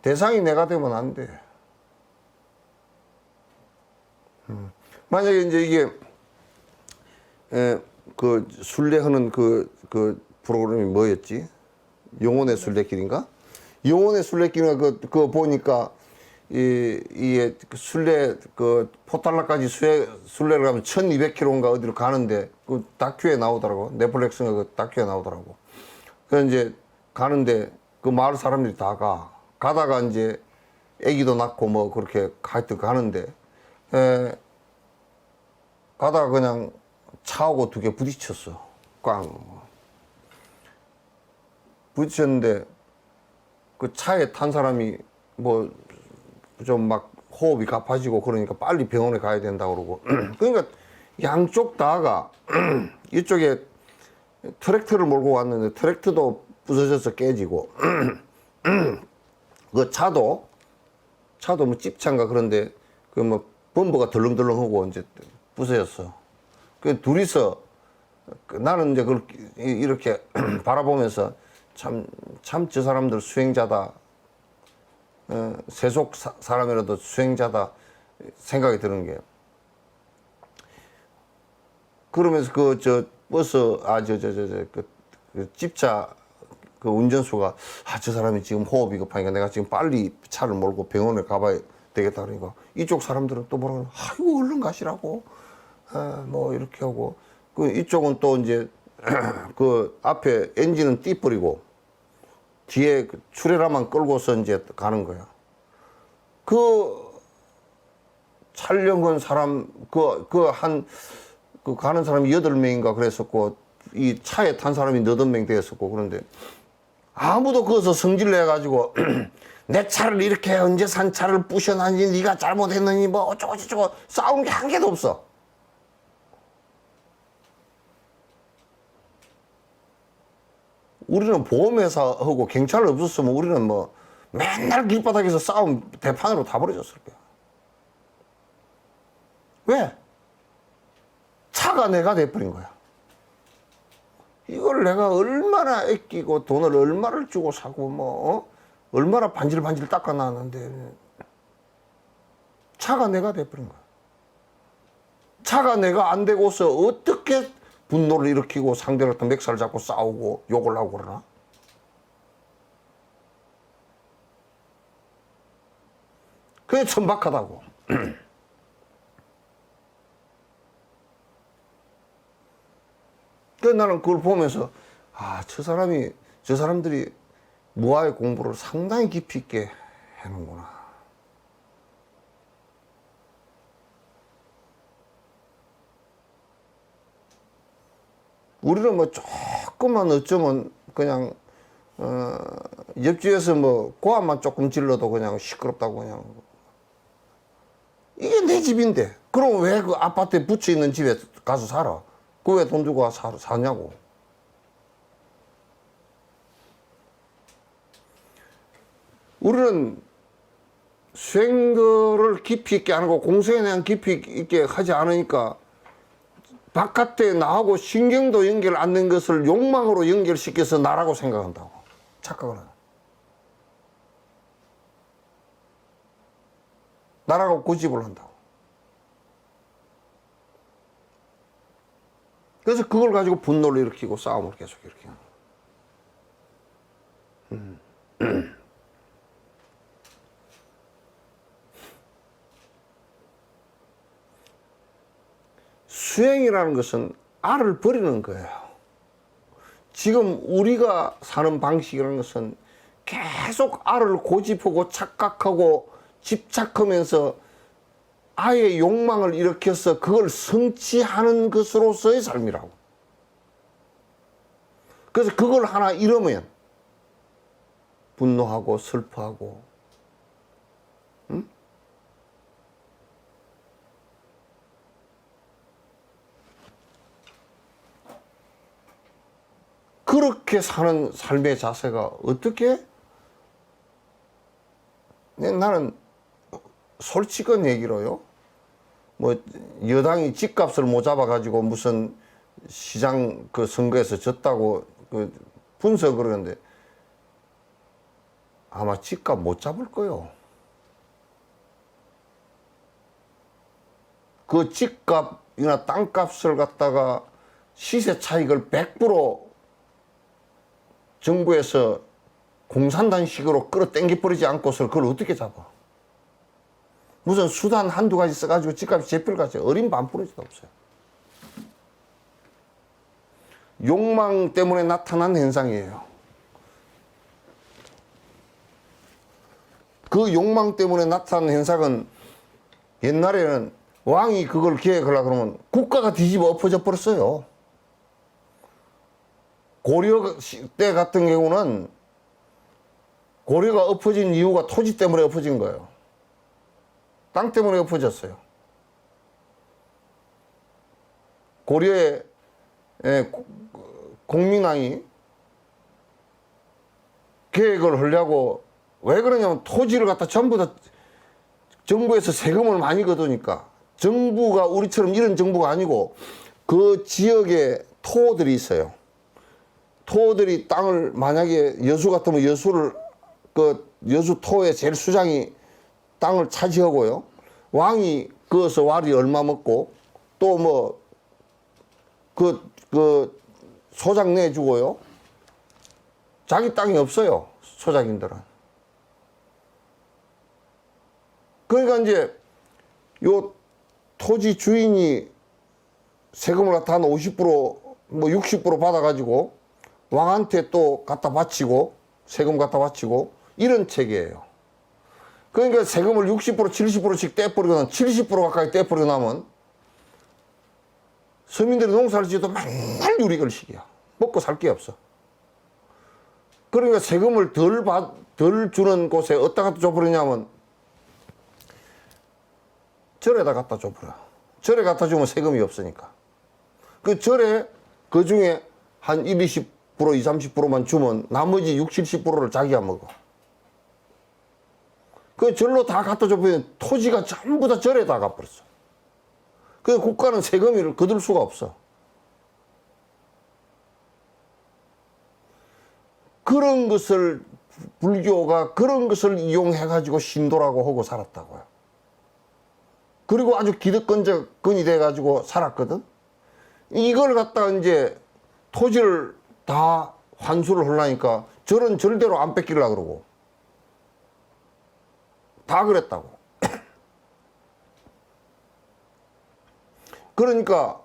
대상이 내가 되면 안 돼. 만약에 이제 이게, 그 순례하는 그 프로그램이 뭐였지? 영혼의 순례길인가? 영혼의 순례길인가 그거 보니까 이게 순례 그 포탈라까지 순례를 가면 1200km인가 어디로 가는데 그 다큐에 나오더라고. 넷플릭스가 그 다큐에 나오더라고. 그래서 이제 가는데 그 마을 사람들이 다 가다가 이제 아기도 낳고 뭐 그렇게 하여튼 가는데 가다가 그냥 차하고 두 개 부딪혔어. 꽝. 부딪혔는데 그 차에 탄 사람이 뭐 좀 막 호흡이 가빠지고 그러니까 빨리 병원에 가야 된다 그러고 그러니까 양쪽 다가 이쪽에 트랙터를 몰고 왔는데 트랙터도 부서져서 깨지고 그 차도 뭐 찝차인가 그런데 그 뭐 범버가 덜렁덜렁하고 이제 부서졌어. 그 둘이서 나는 이제 그걸 이렇게 바라보면서 참 저 사람들 수행자다. 세속 사람이라도 수행자다 생각이 드는 게 그러면서 그 저 버스 그 집차 그 운전수가 저 사람이 지금 호흡이 급하니까 내가 지금 빨리 차를 몰고 병원에 가봐야 되겠다 그러니까 이쪽 사람들은 또 뭐라 그러나 아이고 얼른 가시라고 뭐 이렇게 하고 그 이쪽은 또 이제 그 앞에 엔진은 띠뿌리고 뒤에 그 출애라만 끌고서 이제 가는 거야. 그 촬영한 사람 그 가는 사람이 8명인가 그랬었고 이 차에 탄 사람이 8명 되었었고 그런데 아무도 거기서 성질을 해가지고 내 차를 이렇게 언제 산 차를 부셔놨니 네가 잘못했느니 뭐 어쩌고 싸우는 게 한 개도 없어. 우리는 보험회사하고 경찰 없었으면 우리는 뭐 맨날 길바닥에서 싸움 대판으로 다 벌어졌을 거야. 왜? 차가 내가 돼버린 거야. 이걸 내가 얼마나 아끼고 돈을 얼마를 주고 사고 뭐 얼마나 반질반질 닦아놨는데 차가 내가 돼버린 거야. 차가 내가 안 되고서 어떻게 분노를 일으키고 상대를 또 멱살을 잡고 싸우고 욕을 하고 그러나? 그게 천박하다고. 그래서 나는 그걸 보면서 저 사람들이 무아의 공부를 상당히 깊이 있게 해놓는구나. 우리는 뭐 조금만 어쩌면 그냥 옆집에서 뭐 고함만 조금 질러도 그냥 시끄럽다고 그냥 이게 내 집인데 그럼 왜 그 아파트에 붙여 있는 집에 가서 살아? 그 왜 돈 주고 사냐고. 우리는 수행거를 깊이 있게 안 하고 공생에 대한 깊이 있게 하지 않으니까 바깥에 나하고 신경도 연결 안 된 것을 욕망으로 연결시켜서 나라고 생각한다고. 착각을 하는. 나라고 고집을 한다고. 그래서 그걸 가지고 분노를 일으키고 싸움을 계속 일으키는 거야. 수행이라는 것은 알을 버리는 거예요. 지금 우리가 사는 방식이라는 것은 계속 알을 고집하고 착각하고 집착하면서 아예 욕망을 일으켜서 그걸 성취하는 것으로서의 삶이라고. 그래서 그걸 하나 잃으면 분노하고 슬퍼하고 그렇게 사는 삶의 자세가 어떻게? 나는 솔직한 얘기로요. 뭐 여당이 집값을 못 잡아가지고 무슨 시장 그 선거에서 졌다고 그 분석을 하는데 아마 집값 못 잡을 거요. 그 집값이나 땅값을 갖다가 시세 차익을 100% 정부에서 공산당식으로 끌어당겨 버리지 않고서 그걸 어떻게 잡아? 무슨 수단 한두 가지 써가지고 집값이 재필같이 어린 반푼어지도 없어요. 욕망 때문에 나타난 현상이에요. 그 욕망 때문에 나타난 현상은 옛날에는 왕이 그걸 계획하려고 그러면 국가가 뒤집어 엎어져 버렸어요. 고려 때 같은 경우는 고려가 엎어진 이유가 토지 때문에 엎어진 거예요. 땅 때문에 엎어졌어요. 고려의 공민왕이 계획을 하려고 왜 그러냐면 토지를 갖다 전부 다 정부에서 세금을 많이 거두니까 정부가 우리처럼 이런 정부가 아니고 그 지역에 토들이 있어요. 토들이 땅을 만약에 여수 같으면 여수를 그 여수 토의 제일 수장이 땅을 차지하고요. 왕이 그어서 와리 얼마 먹고 또 뭐 그 소장 내주고요. 자기 땅이 없어요. 소작인들은. 그러니까 이제 요 토지 주인이 세금을 갖다 한 50%, 뭐 60% 받아가지고 왕한테 또 갖다 바치고 세금 갖다 바치고 이런 체계예요. 그러니까 세금을 60%, 70%씩 떼버리고 나면 70% 가까이 떼버리고 나면 서민들이 농사를 지어도 맨날 유리걸식이야. 먹고 살 게 없어. 그러니까 세금을 덜 주는 곳에 어디다 갖다 줘버리냐면 절에다 갖다 줘버려. 절에 갖다 주면 세금이 없으니까. 그 절에 그 중에 한 1, 20%, 20, 30%만 주면 나머지 60, 70%를 자기가 먹어. 그 절로 다 갖다 줘버리면 토지가 전부 다 절에 다 가버렸어. 그 국가는 세금을 거둘 수가 없어. 그런 것을 불교가 그런 것을 이용해가지고 신도라고 하고 살았다고요. 그리고 아주 기득권이 돼가지고 살았거든. 이걸 갖다가 이제 토지를 다 환수를 하려니까 절은 절대로 안 뺏기려고 그러고 다 그랬다고. 그러니까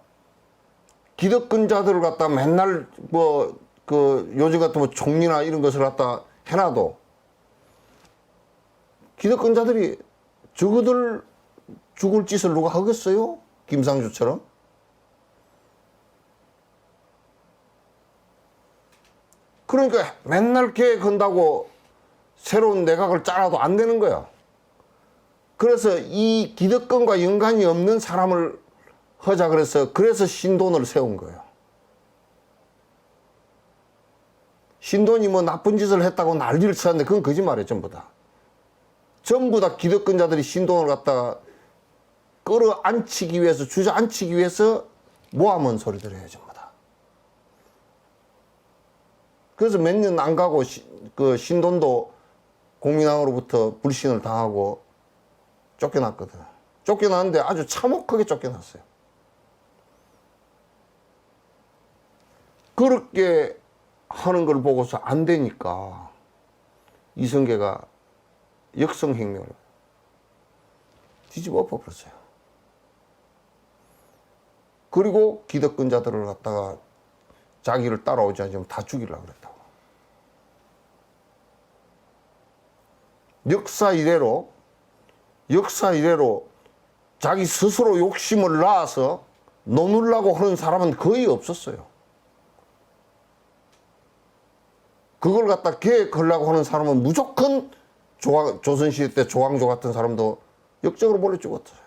기득권자들을 갖다 맨날 뭐 그 요즘 같으면 총리나 이런 것을 갖다 해놔도 기득권자들이 저거들 죽을 짓을 누가 하겠어요? 김상조처럼? 그러니까 맨날 계획한다고 새로운 내각을 짜놔도 안 되는 거야. 그래서 이 기득권과 연관이 없는 사람을 하자 그래서 신돈을 세운 거예요. 신돈이 뭐 나쁜 짓을 했다고 난리를 쳤는데 그건 거짓말이에요. 전부 다 기득권자들이 신돈을 갖다가 끌어안치기 위해서 주저앉히기 위해서 모함한 소리들 해요. 전부 다. 그래서 몇 년 안 가고 그 신돈도 공민왕으로부터 불신을 당하고 쫓겨났거든. 쫓겨났는데 아주 참혹하게 쫓겨났어요. 그렇게 하는 걸 보고서 안 되니까 이성계가 역성행명을 뒤집어 엎어버렸어요. 그리고 기득권자들을 갖다가 자기를 따라오지 않으면 다 죽이려고 그랬다고. 역사 이래로 자기 스스로 욕심을 낳아서 노누려고 하는 사람은 거의 없었어요. 그걸 갖다 계획하려고 하는 사람은 무조건 조선시대 때 조광조 같은 사람도 역적으로 몰려 죽었어요.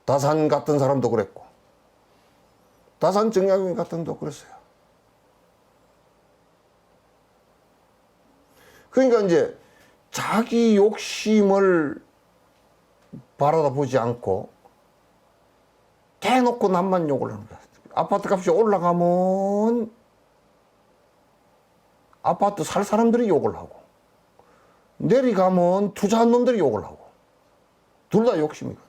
다산 같은 사람도 그랬고, 다산 정약용 같은 사람도 그랬어요. 그러니까 이제 자기 욕심을 바라다 보지 않고 대놓고 남만 욕을 하는 거야. 아파트 값이 올라가면 아파트 살 사람들이 욕을 하고 내려가면 투자한 놈들이 욕을 하고 둘 다 욕심이거든.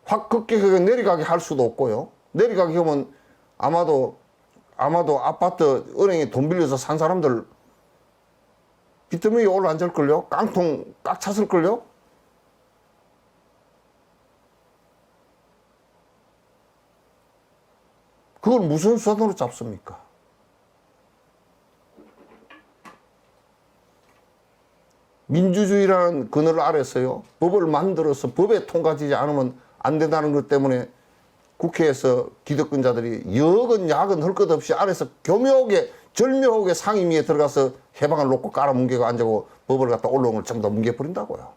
확 급격하게 내려가게 할 수도 없고요. 내려가게 하면 아마도 아파트 은행에 돈 빌려서 산 사람들 비트명이 올라앉을걸요? 깡통 꽉 찼을걸요? 그걸 무슨 수단으로 잡습니까? 민주주의라는 그늘 아래서요, 법을 만들어서 법에 통과되지 않으면 안 된다는 것 때문에 국회에서 기득권자들이 여건 야건 할 것 없이 아래서 교묘하게 절묘하게 상임위에 들어가서 해방을 놓고 깔아뭉개고 앉아고 법을 갖다 올라온 걸 전부 다 뭉개버린다고요.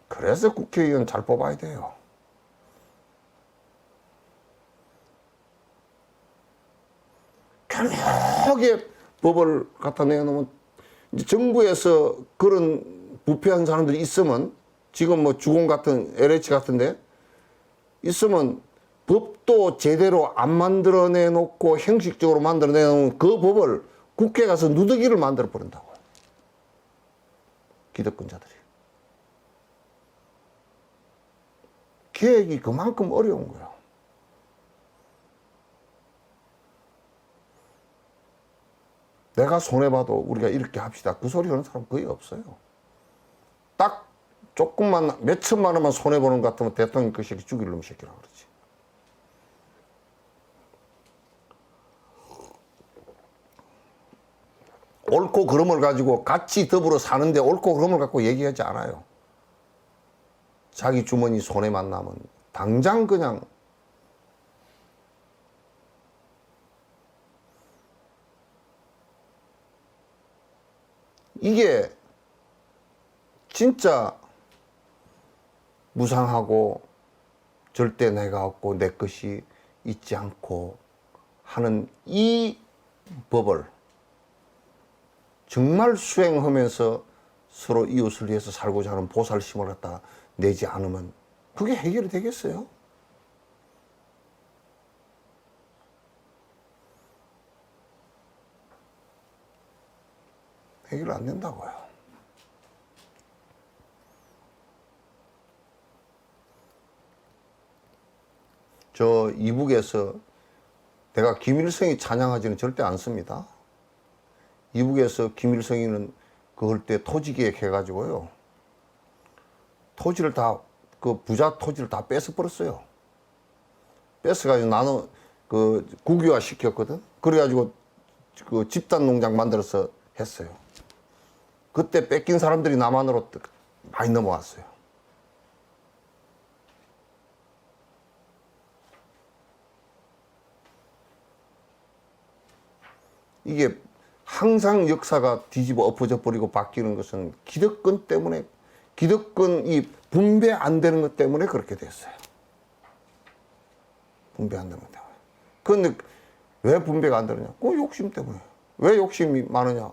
그래서 국회의원 잘 뽑아야 돼요. 교묘하게 법을 갖다 내놓으면 이제 정부에서 그런 부패한 사람들이 있으면 지금 뭐 주공 같은 LH 같은데 있으면 법도 제대로 안 만들어내 놓고 형식적으로 만들어내 놓은 그 법을 국회 가서 누더기를 만들어 버린다고요. 기득권자들이. 계획이 그만큼 어려운 거예요. 내가 손해봐도 우리가 이렇게 합시다. 그 소리 하는 사람 거의 없어요. 딱 조금만 몇 천만 원만 손해보는 것 같으면 대통령 그 새끼 죽일 놈 새끼라 그러지. 옳고 그름을 가지고 같이 더불어 사는데 옳고 그름을 갖고 얘기하지 않아요. 자기 주머니 손해만 나면 당장 그냥 이게 진짜 무상하고 절대 내가 없고 내 것이 있지 않고 하는 이 법을 정말 수행하면서 서로 이웃을 위해서 살고자 하는 보살심을 갖다 내지 않으면 그게 해결이 되겠어요? 해결 안 된다고요. 저 이북에서 내가 김일성이 찬양하지는 절대 않습니다. 이북에서 김일성이는 그럴 때 토지계획 해가지고요. 토지를 다, 그 부자 토지를 다 뺏어버렸어요. 뺏어가지고 나는 그 국유화 시켰거든. 그래가지고 그 집단 농장 만들어서 했어요. 그때 뺏긴 사람들이 남한으로 많이 넘어왔어요. 이게 항상 역사가 뒤집어 엎어져 버리고 바뀌는 것은 기득권 때문에, 기득권이 분배 안 되는 것 때문에 그렇게 됐어요. 분배 안 되는 것 때문에. 그런데 왜 분배가 안 되느냐? 그 욕심 때문에. 왜 욕심이 많으냐?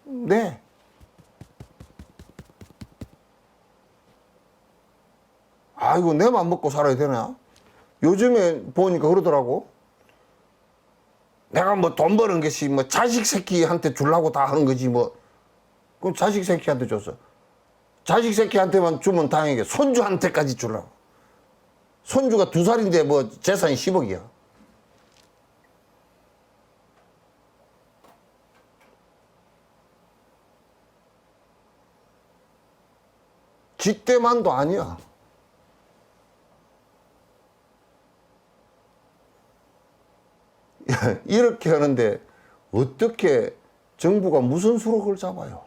네. 아이고, 내만 먹고 살아야 되나? 요즘에 보니까 그러더라고. 내가 뭐 돈 버는 것이 뭐 자식 새끼한테 주려고 다 하는 거지 뭐. 그럼 자식 새끼한테 줬어. 자식 새끼한테만 주면 다행이게 손주한테까지 주려고. 손주가 2살인데 뭐 재산이 10억이야. 지 때만도 아니야. 이렇게 하는데 어떻게 정부가 무슨 수로 그걸 잡아요?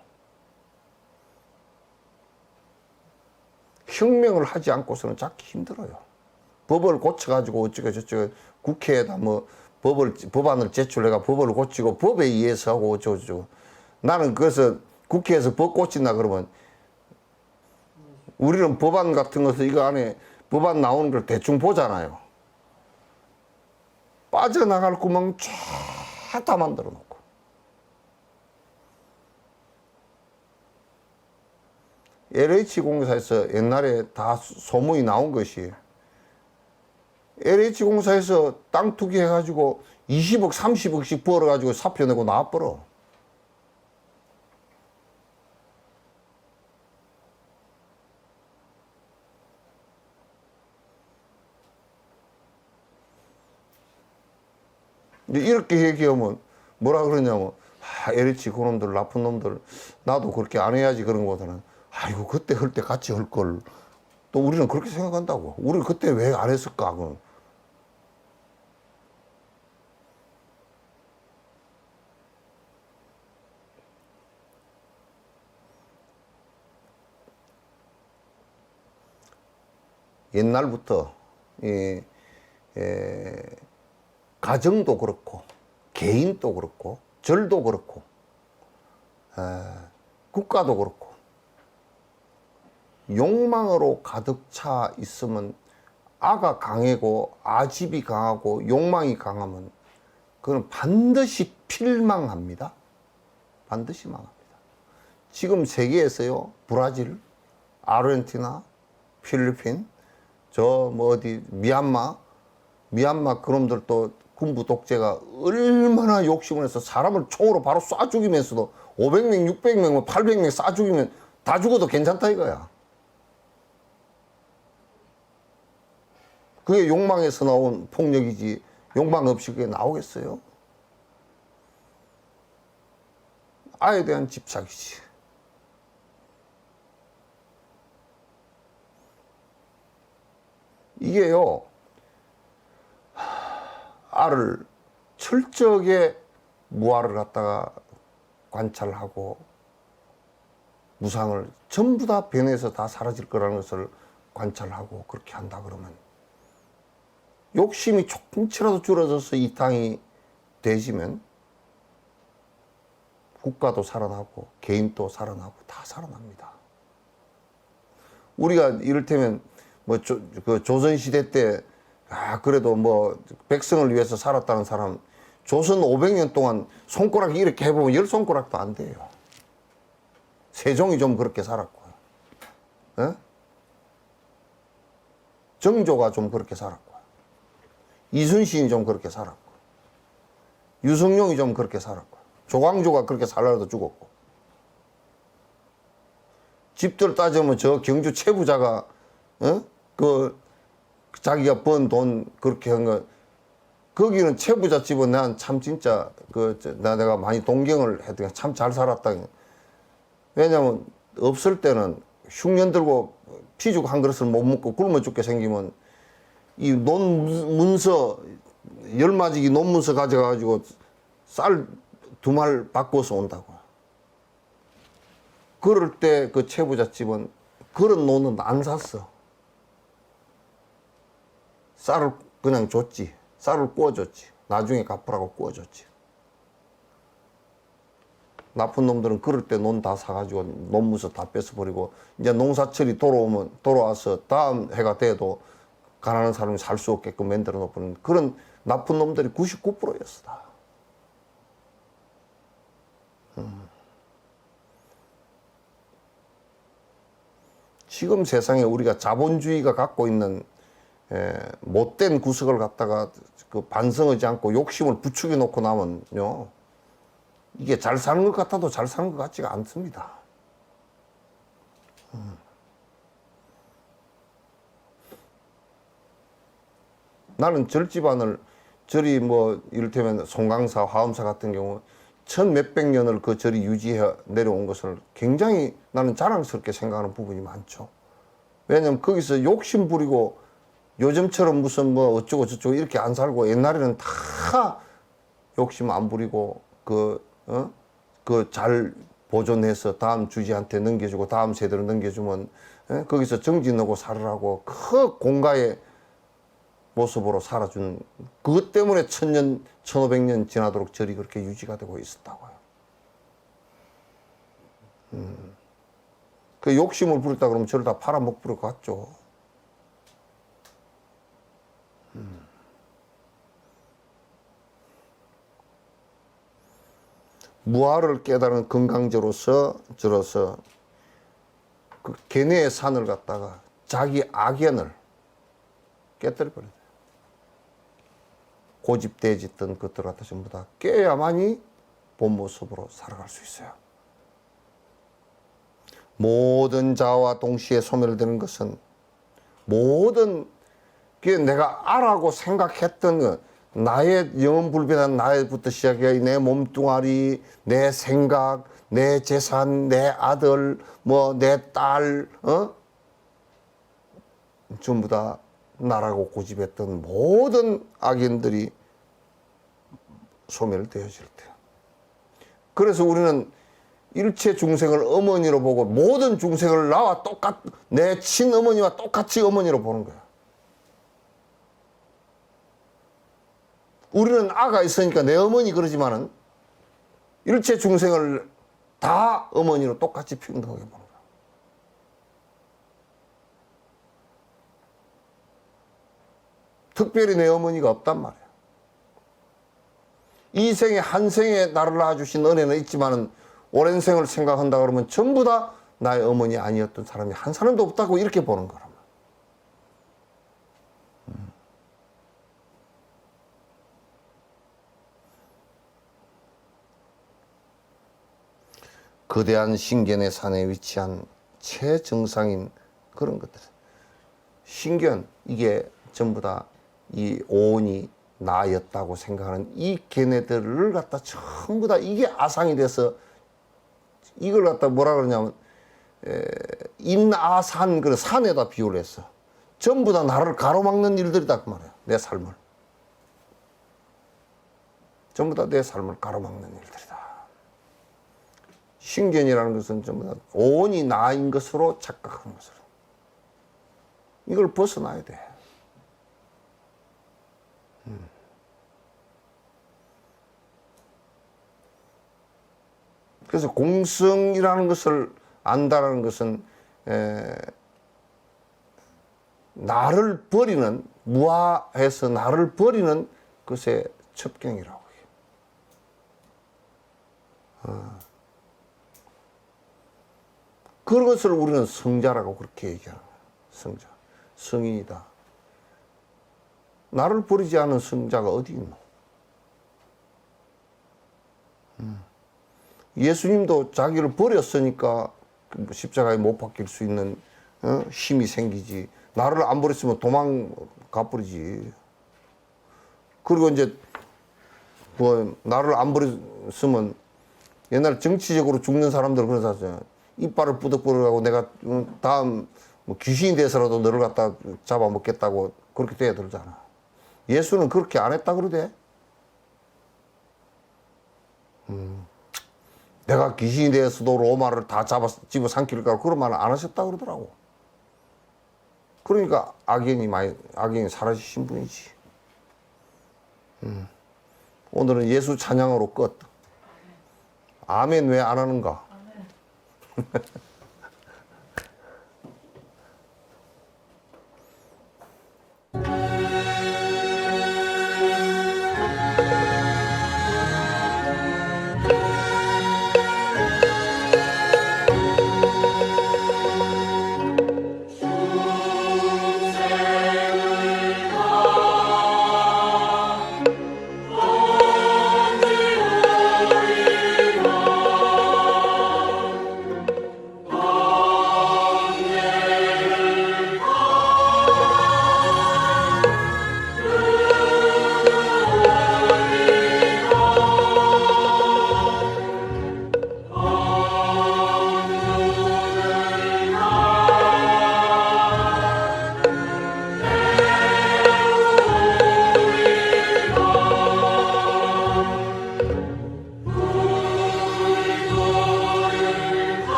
혁명을 하지 않고서는 잡기 힘들어요. 법을 고쳐가지고 어쩌고 저쩌고 국회에다 뭐 법안을 제출해가 법을 고치고 법에 의해서 하고 어쩌고 저쩌고. 나는 그래서 국회에서 법 고친다 그러면 우리는 법안 같은 것을 이거 안에 법안 나오는 걸 대충 보잖아요. 빠져나갈 구멍 쫙 다 만들어 놓고. LH공사에서 옛날에 다 소문이 나온 것이 LH공사에서 땅 투기해가지고 20억, 30억씩 벌어가지고 사표 내고 나와버려. 이제 이렇게 얘기하면 뭐라 그러냐면 LH 그놈들 나쁜 놈들 나도 그렇게 안 해야지 그런 거보다는 아이고 그때 할 때 같이 할 걸 또 우리는 그렇게 생각한다고. 우리는 그때 왜 안 했을까? 옛날부터 가정도 그렇고 개인도 그렇고 절도 그렇고 국가도 그렇고 욕망으로 가득 차 있으면 아가 강하고 아집이 강하고 욕망이 강하면 그건 반드시 필망합니다. 반드시 망합니다. 지금 세계에서요, 브라질, 아르헨티나, 필리핀, 저 뭐 어디 미얀마 그놈들도 군부 독재가 얼마나 욕심을 해서 사람을 총으로 바로 쏴 죽이면서도 500명, 600명, 800명 쏴 죽이면 다 죽어도 괜찮다 이거야. 그게 욕망에서 나온 폭력이지 욕망 없이 그게 나오겠어요? 아에 대한 집착이지. 이게요, 알을 철저하게 무알을 갖다가 관찰하고 무상을 전부 다 변해서 다 사라질 거라는 것을 관찰하고 그렇게 한다 그러면 욕심이 조금치라도 줄어져서 이 땅이 되지면 국가도 살아나고 개인도 살아나고 다 살아납니다. 우리가 이를테면 뭐 그 조선시대 때 그래도 뭐 백성을 위해서 살았다는 사람 조선 500년 동안 손가락 이렇게 해보면 10손가락도 안 돼요. 세종이 좀 그렇게 살았고 정조가 좀 그렇게 살았고 이순신이 좀 그렇게 살았고 유성룡이 좀 그렇게 살았고 조광조가 그렇게 살라도 죽었고 집들 따지면 저 경주 최부자가 그 자기가 번 돈 그렇게 한 거 거기는 최부자 집은 난 참 진짜 내가 많이 동경을 했더니 참 잘 살았다. 왜냐면 없을 때는 흉년 들고 피죽 한 그릇을 못 먹고 굶어 죽게 생기면 이 논문서 열마지기 논문서 가져가지고 쌀 2말 바꿔서 온다고. 그럴 때 그 최부자 집은 그런 논은 안 샀어. 쌀을 그냥 줬지. 쌀을 구워줬지. 나중에 갚으라고 구워줬지. 나쁜 놈들은 그럴 때 논 다 사가지고 논문서 다 뺏어버리고 이제 농사철이 돌아와서 다음 해가 돼도 가난한 사람이 살 수 없게끔 만들어 놓는 그런 나쁜 놈들이 99%였어 다. 지금 세상에 우리가 자본주의가 갖고 있는 못된 구석을 갖다가 그 반성하지 않고 욕심을 부추겨 놓고 나면요 이게 잘 사는 것 같아도 잘 사는 것 같지가 않습니다. 나는 절집안을 절이 뭐 이를테면 송강사, 화엄사 같은 경우 1000몇백 년을 그 절이 유지해 내려온 것을 굉장히 나는 자랑스럽게 생각하는 부분이 많죠. 왜냐면 거기서 욕심 부리고 요즘처럼 무슨 뭐 어쩌고 저쩌고 이렇게 안 살고 옛날에는 다 욕심 안 부리고 그 잘 보존해서 다음 주지한테 넘겨주고 다음 세대로 넘겨주면 거기서 정진하고 살으라고 그 공가의 모습으로 살아준 그것 때문에 1000년, 1500년 지나도록 절이 그렇게 유지가 되고 있었다고요. 그 욕심을 부렸다 그러면 절을 다 팔아먹을 것 같죠. 무아를 깨달은 건강제로서 저로서 그 개뇌의 산을 갖다가 자기 악연을 깨뜨려버려야 돼요. 고집대짓던 것들 갖다 전부 다 깨야만이 본 모습으로 살아갈 수 있어요. 모든 자와 동시에 소멸되는 것은 모든 게 내가 알아고 생각했던 것 나의 영원불변한 나에부터 시작해 내 몸뚱아리, 내 생각, 내 재산, 내 아들, 뭐 내 딸, 전부 다 나라고 고집했던 모든 악인들이 소멸되어질 때요. 그래서 우리는 일체 중생을 어머니로 보고 모든 중생을 나와 내 친어머니와 똑같이 어머니로 보는 거야. 우리는 아가 있으니까 내 어머니 그러지만은 일체 중생을 다 어머니로 똑같이 평등하게 보는 거야. 특별히 내 어머니가 없단 말이야. 이 생에 한 생에 나를 낳아주신 은혜는 있지만은 오랜 생을 생각한다 그러면 전부 다 나의 어머니 아니었던 사람이 한 사람도 없다고 이렇게 보는 거란 말이야. 거대한 신견의 산에 위치한 최정상인 그런 것들. 신견, 이게 전부 다 이 오온이 나였다고 생각하는 이 걔네들을 갖다 전부 다 이게 아상이 돼서 이걸 갖다 뭐라 그러냐면 인아산, 그 산에다 비유를 했어. 전부 다 나를 가로막는 일들이다 그 말이야. 내 삶을. 전부 다 내 삶을 가로막는 일들이다. 신견이라는 것은 전부 다 오온이 나인 것으로 착각하는 것으로. 이걸 벗어나야 돼. 그래서 공성이라는 것을 안다라는 것은 나를 버리는, 무아해서 나를 버리는 것의 첩경이라고 해요. 그것을 우리는 성자라고 그렇게 얘기하는 거예요. 성자. 성인이다. 나를 버리지 않은 성자가 어디 있노? 예수님도 자기를 버렸으니까 십자가에 못 박힐 수 있는 힘이 생기지. 나를 안 버렸으면 도망가 버리지. 그리고 이제 뭐 나를 안 버렸으면 옛날 정치적으로 죽는 사람들 그러잖아요. 이빨을 뿌덕뿌덕하고 내가 다음 뭐 귀신이 돼서라도 너를 갖다 잡아먹겠다고 그렇게 돼야 들잖아. 예수는 그렇게 안 했다 그러대. 내가 귀신이 되어서도 로마를 다 집어삼킬까 그런 말을 안 하셨다 그러더라고. 그러니까 악인이 사라지신 분이지. 오늘은 예수 찬양으로 끝. 아멘 왜 안 하는가? 아멘.